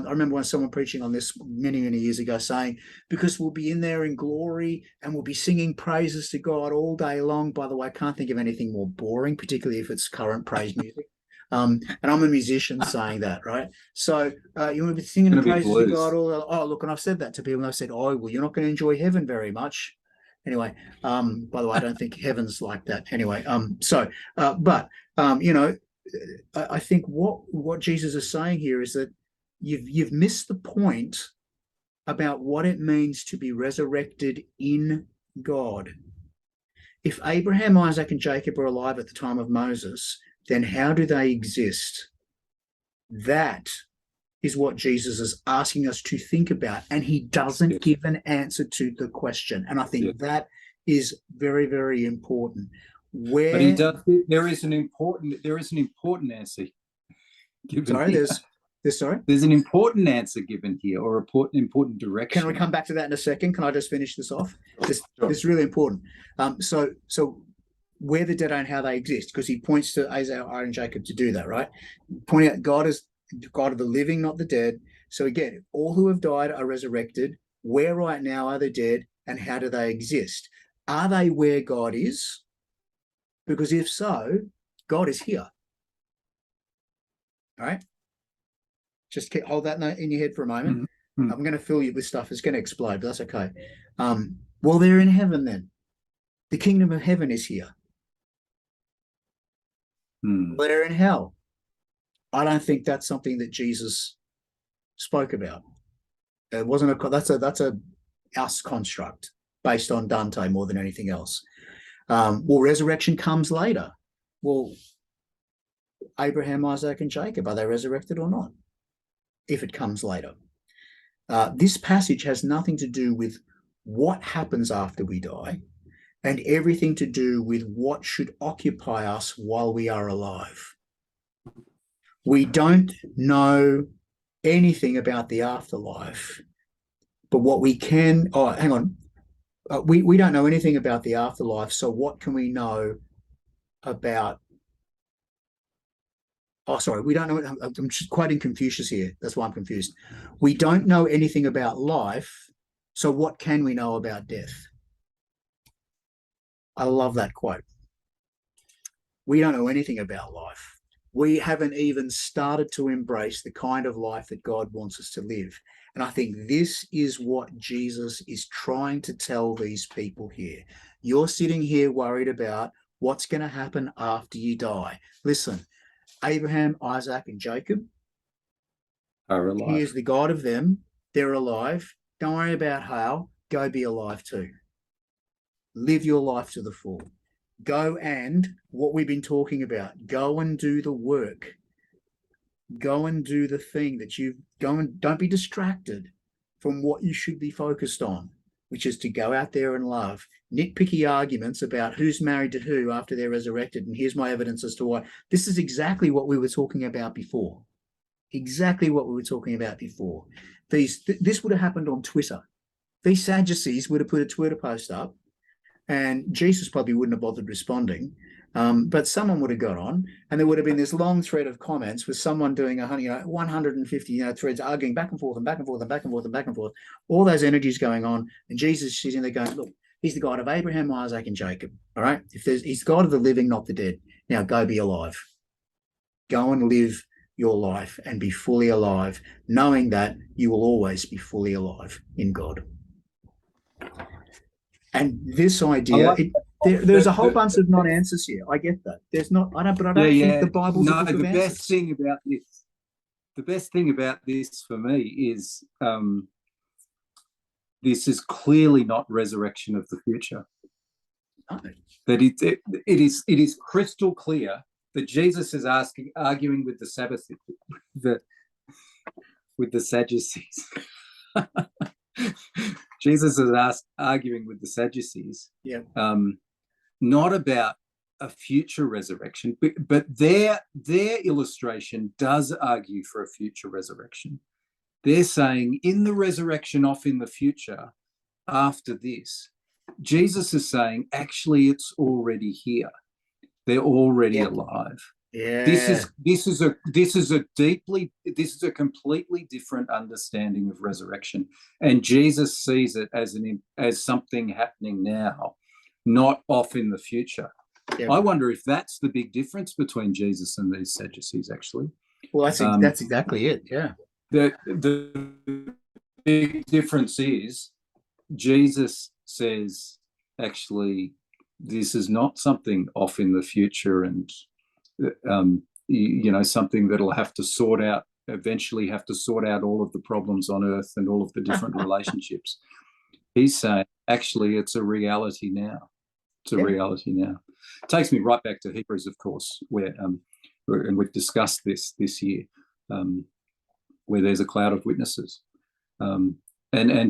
remember when someone preaching on this many, many years ago saying, because we'll be in there in glory and we'll be singing praises to God all day long. By the way, I can't think of anything more boring, particularly if it's current praise music. And I'm a musician saying that, right? So you want to be singing praises to God look, and I've said that to people, and I've said, oh, well, you're not going to enjoy heaven very much. Anyway, by the way, I don't think heaven's like that. Anyway, I think what Jesus is saying here is that you've missed the point about what it means to be resurrected in God. If Abraham, Isaac, and Jacob are alive at the time of Moses, then how do they exist? That is what Jesus is asking us to think about, and he doesn't give an answer to the question. And I think that is very, very important. But he does. There is an important answer given. There's an important answer given here, or important direction. Can we come back to that in a second? Can I just finish this off? This is really important. So where the dead are and how they exist, because he points to Isaac and Jacob to do that, right? Pointing out God is God of the living, not the dead. So again, all who have died are resurrected. Where right now are the dead, and how do they exist? Are they where God is? Because if so, God is here. All right? Just hold that note in your head for a moment. I'm going to fill you with stuff. It's going to explode, but that's okay. Well, they're in heaven then. The kingdom of heaven is here. They're in hell. I don't think that's something that Jesus spoke about. It wasn't that's a us construct based on Dante more than anything else. Well, resurrection comes later. Well, Abraham, Isaac, and Jacob, are they resurrected or not? If it comes later. This passage has nothing to do with what happens after we die, and everything to do with what should occupy us while we are alive. We don't know anything about the afterlife, but what we can, hang on. we don't know anything about the afterlife. So what can we know about? Oh, sorry, we don't know. I'm just quoting Confucius here. That's why I'm confused. We don't know anything about life. So what can we know about death? I love that quote. We don't know anything about life. We haven't even started to embrace the kind of life that God wants us to live. And I think this is what Jesus is trying to tell these people here. You're sitting here worried about what's going to happen after you die. Listen, Abraham, Isaac, and Jacob, Are he alive. is the God of them. They're alive. Don't worry about how. Go be alive too. Live your life to the full. Go and what we've been talking about, go and do the work. Go and do the thing that you go, and don't be distracted from what you should be focused on, which is to go out there and love. Nitpicky arguments about who's married to who after they're resurrected, and here's my evidence as to why. This is exactly what we were talking about before. Exactly what we were talking about before. This would have happened on Twitter. These Sadducees would have put a Twitter post up, and Jesus probably wouldn't have bothered responding. But someone would have got on, and there would have been this long thread of comments with someone doing 150 threads, arguing back and forth and back and forth and back and forth and back and forth, all those energies going on, and Jesus sitting there going, "Look, he's the God of Abraham, Isaac, and Jacob. All right, he's God of the living, not the dead. Now go be alive. Go and live your life and be fully alive, knowing that you will always be fully alive in God." And this idea, Like there's a whole bunch of non-answers here. I get that. There's not, I don't, but I don't think the Bible's a book of answers. The best thing about this for me is this is clearly not resurrection of the future. No. That it is crystal clear that Jesus is arguing with with the Sadducees. Jesus is arguing with the Sadducees, Yeah. Not about a future resurrection, but their illustration does argue for a future resurrection. They're saying in the resurrection off in the future, after this, Jesus is saying actually it's already here. They're already alive. Yeah. This is a completely different understanding of resurrection, and Jesus sees it as something happening now, not off in the future. Yeah. I wonder if that's the big difference between Jesus and these Sadducees. Actually, well, that's exactly it. Yeah. The big difference is Jesus says actually this is not something off in the future and something that'll have to eventually have to sort out all of the problems on earth and all of the different relationships. He's saying, actually, it's a reality now. It's a reality now. It takes me right back to Hebrews, of course, where and we've discussed this year, where there's a cloud of witnesses. And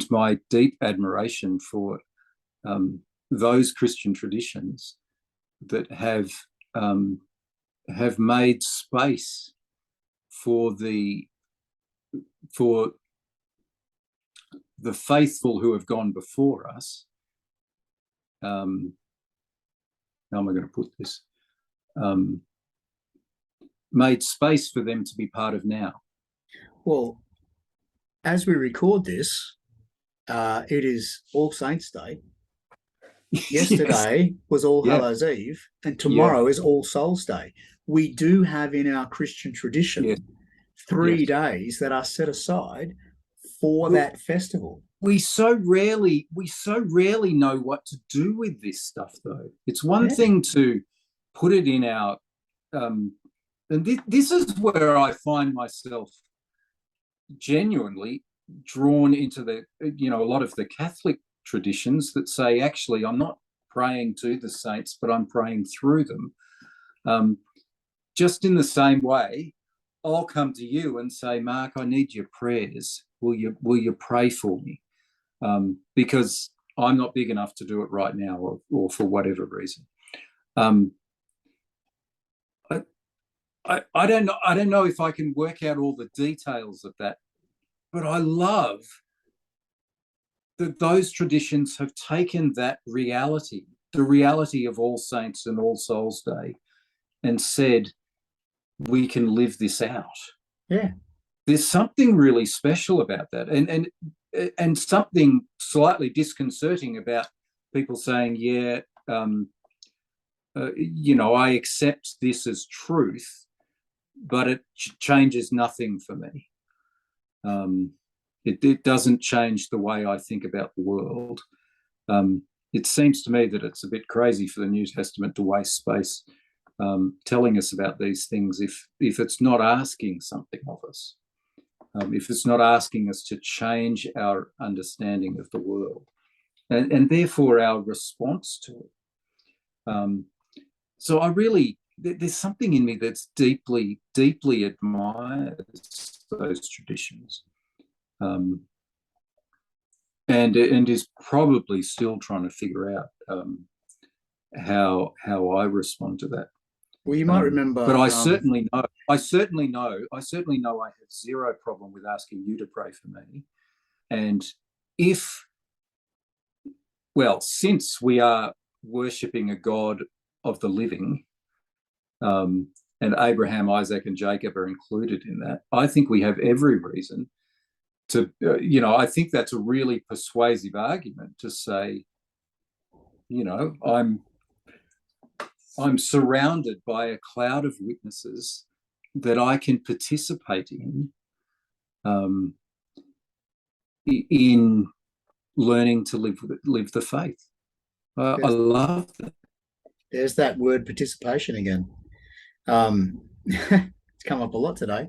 my deep admiration for those Christian traditions that have made space for the faithful who have gone before us. How am I going to put this? Made space for them to be part of now. Well, as we record this, it is All Saints' Day. Yesterday was All Hallows Eve, and tomorrow is All Souls' Day. We do have in our Christian tradition 3 days that are set aside for that festival. We so rarely know what to do with this stuff, though. It's one thing to put it in our and this is where I find myself genuinely drawn into a lot of the Catholic traditions that say, actually, I'm not praying to the saints, but I'm praying through them. Just in the same way, I'll come to you and say, Mark, I need your prayers. Will you pray for me? Because I'm not big enough to do it right now, or for whatever reason. I don't know if I can work out all the details of that, but I love those traditions have taken that reality, the reality of All Saints and All Souls Day, and said, we can live this out. Yeah. There's something really special about that, and something slightly disconcerting about people saying, yeah, I accept this as truth, but it changes nothing for me. It doesn't change the way I think about the world. It seems to me that it's a bit crazy for the New Testament to waste space telling us about these things if it's not asking something of us, if it's not asking us to change our understanding of the world and therefore our response to it. So there's something in me that's deeply, deeply admires those traditions, and is probably still trying to figure out how I respond to that. Well, you might remember, but I certainly know I have zero problem with asking you to pray for me. And since we are worshipping a God of the living, and Abraham, Isaac, and Jacob are included in that, I think we have every reason to, I think that's a really persuasive argument to say, I'm surrounded by a cloud of witnesses that I can participate in learning to live the faith. I love that. There's that word participation again. It's come up a lot today.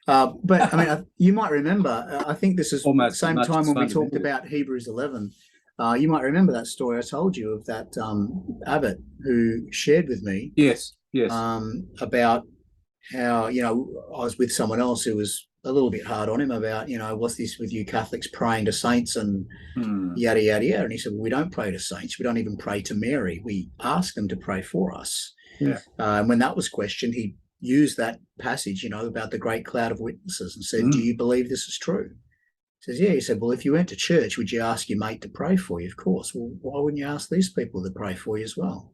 But I mean, you might remember, I think this is almost the same time when we talked about Hebrews 11. You might remember that story I told you of that abbot who shared with me. Yes. About how, I was with someone else who was a little bit hard on him about, what's this with you Catholics praying to saints and yada, yada, yada. And he said, well, we don't pray to saints. We don't even pray to Mary. We ask them to pray for us. Yeah. And when that was questioned, he used that passage, about the great cloud of witnesses and said, do you believe this is true? He says, yeah. He said, well, if you went to church, would you ask your mate to pray for you? Of course. Well, why wouldn't you ask these people to pray for you as well?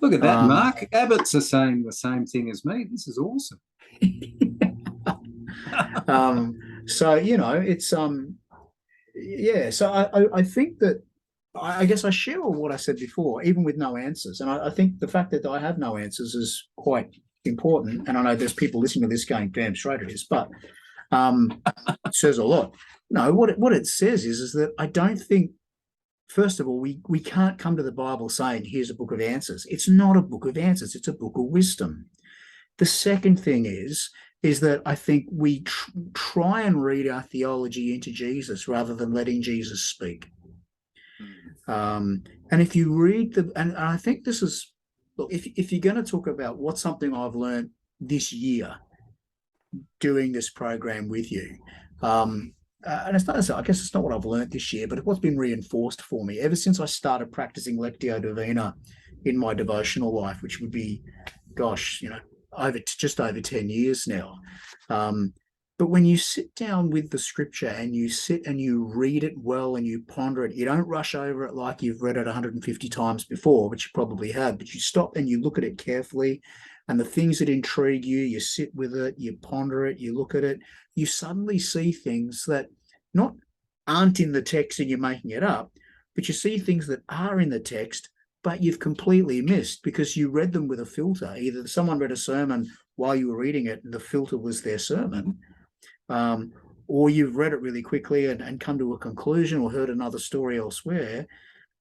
Look at that, Mark. Abbots are saying the same thing as me. This is awesome. So, it's, so I think that, I guess I share all what I said before, even with no answers. And I think the fact that I have no answers is quite important. And I know there's people listening to this going, damn straight it is, but it says a lot. No, what it says is that I don't think, first of all, we can't come to the Bible saying, here's a book of answers. It's not a book of answers. It's a book of wisdom. The second thing is that I think we try and read our theology into Jesus rather than letting Jesus speak. And if you read and I think this is, look, if you're going to talk about what's something I've learned this year doing this program with you, and it's not, I guess it's not what I've learned this year, but what's been reinforced for me ever since I started practicing Lectio Divina in my devotional life, which would be, just over 10 years now. But when you sit down with the scripture and you sit and you read it well and you ponder it, you don't rush over it like you've read it 150 times before, which you probably have, but you stop and you look at it carefully, and the things that intrigue you, you sit with it, you ponder it, you look at it, you suddenly see things that aren't in the text and you're making it up, but you see things that are in the text, but you've completely missed because you read them with a filter. Either someone read a sermon while you were reading it and the filter was their sermon, or you've read it really quickly and come to a conclusion or heard another story elsewhere.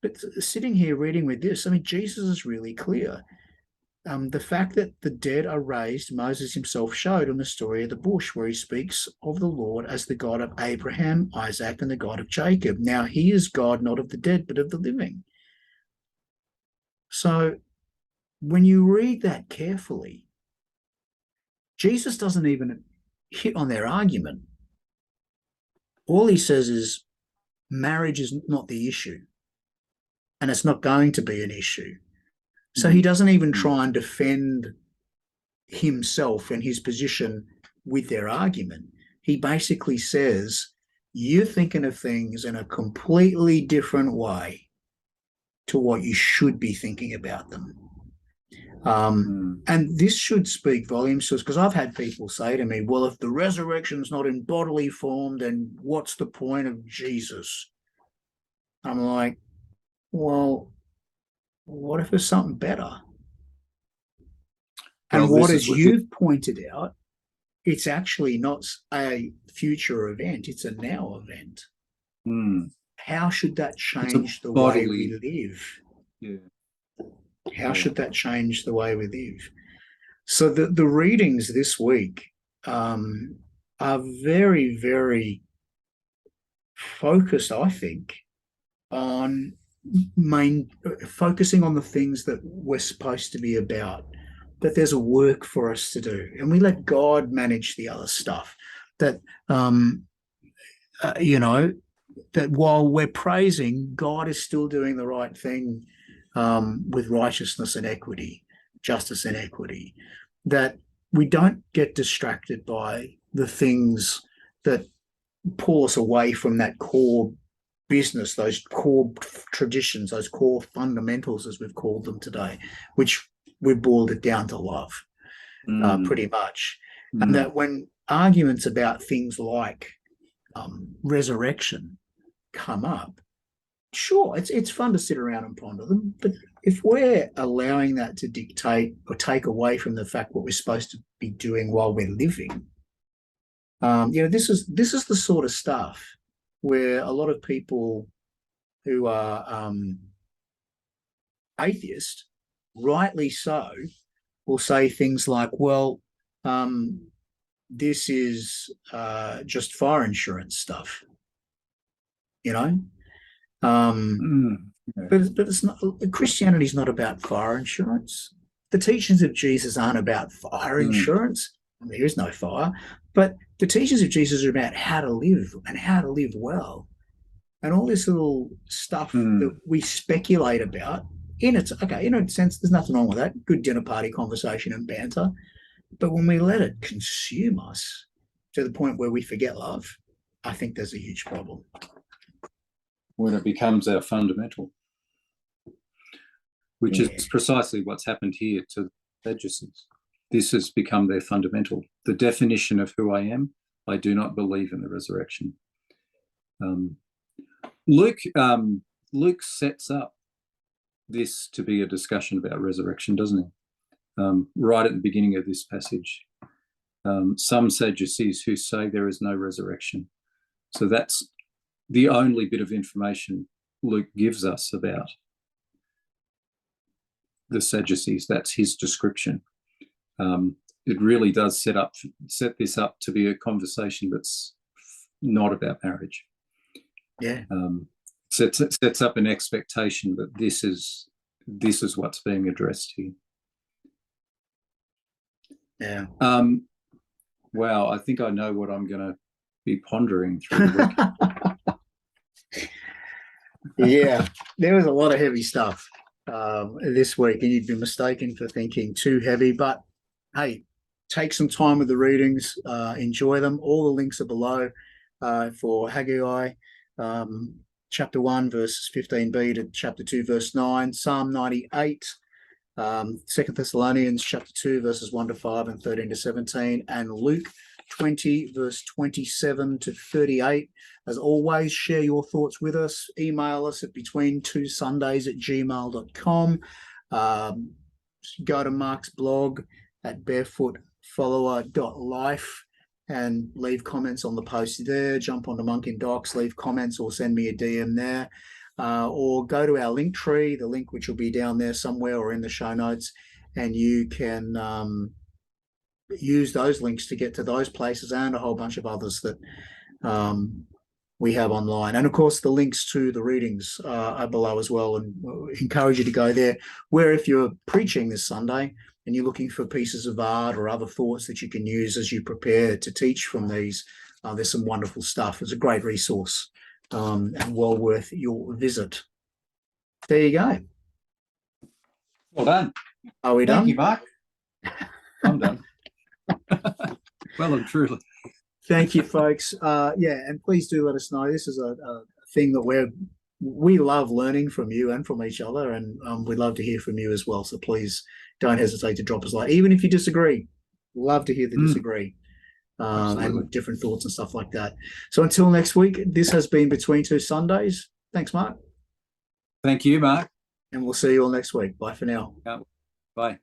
But sitting here reading with this, I mean, Jesus is really clear. The fact that the dead are raised, Moses himself showed in the story of the bush, where he speaks of the Lord as the God of Abraham, Isaac, and the God of Jacob. Now, he is God not of the dead, but of the living. So when you read that carefully, Jesus doesn't even hit on their argument. All he says is marriage is not the issue, and it's not going to be an issue. So he doesn't even try and defend himself and his position with their argument. He basically says, you're thinking of things in a completely different way to what you should be thinking about them. And this should speak volumes to us, because I've had people say to me, well, if the resurrection's not in bodily form, then what's the point of Jesus? I'm like, well, what if there's something better? And Well, what, this is as what you've pointed out, it's actually not a future event, it's a now event. How should that it's a change the way we bodily, live? yeah, How yeah. should that change the way we live? So the readings this week are very, very focused, I think, on focusing on the things that we're supposed to be about, that there's a work for us to do, and we let God manage the other stuff. That you know, that while we're praising, God is still doing the right thing with righteousness and equity, justice and equity. That we don't get distracted by the things that pull us away from that core business, those core traditions, those core fundamentals, as we've called them today, which we've boiled it down to love, pretty much. And that when arguments about things like resurrection come up, sure, it's fun to sit around and ponder them, but if we're allowing that to dictate or take away from the fact what we're supposed to be doing while we're living, this is the sort of stuff where a lot of people who are atheist, rightly so, will say things like, well, this is just fire insurance stuff, you know. But it's not. Christianity's not about fire insurance. The teachings of Jesus aren't about fire insurance. There is no fire, but the teachings of Jesus are about how to live and how to live well, and all this little stuff that we speculate about. In a sense, there's nothing wrong with that. Good dinner party conversation and banter, but when we let it consume us to the point where we forget love, I think there's a huge problem. When it becomes our fundamental, which is precisely what's happened here to the Sadducees. This has become their fundamental. The definition of who I am, I do not believe in the resurrection. Luke sets up this to be a discussion about resurrection, doesn't he? Right at the beginning of this passage. Some Sadducees who say there is no resurrection. So that's the only bit of information Luke gives us about the Sadducees. That's his description. It really does set this up to be a conversation that's not about marriage. Yeah. Sets up an expectation that this is what's being addressed here. Yeah. Wow, I think I know what I'm going to be pondering through the week. Yeah, there was a lot of heavy stuff this week, and you'd be mistaken for thinking too heavy. But hey, take some time with the readings, enjoy them. All the links are below for Haggai, chapter 1, verses 15b to chapter 2, verse 9, Psalm 98, 2 Thessalonians chapter 2, verses 1 to 5 and 13 to 17, and Luke 20, verse 27 to 38. As always, share your thoughts with us. Email us at between2sundays@gmail.com. Go to Mark's blog at barefootfollower.life and leave comments on the post there. Jump onto Monk Docs, leave comments, or send me a DM there. Or go to our link tree, the link which will be down there somewhere or in the show notes, and you can use those links to get to those places and a whole bunch of others that we have online. And of course, the links to the readings are below as well, and encourage you to go there, where if you're preaching this Sunday and you're looking for pieces of art or other thoughts that you can use as you prepare to teach from these, there's some wonderful stuff. It's a great resource and well worth your visit. There you go. Well done. Are we done? Thank you, Mark. I'm done. Well and truly. Thank you, folks. Yeah, and please do let us know. This is a thing that we love learning from you and from each other, and we'd love to hear from you as well. So please don't hesitate to drop us a line, even if you disagree. Love to hear the disagree and different thoughts and stuff like that. So until next week, this has been Between Two Sundays. Thanks, Mark. Thank you, Mark. And we'll see you all next week. Bye for now. Yeah. Bye.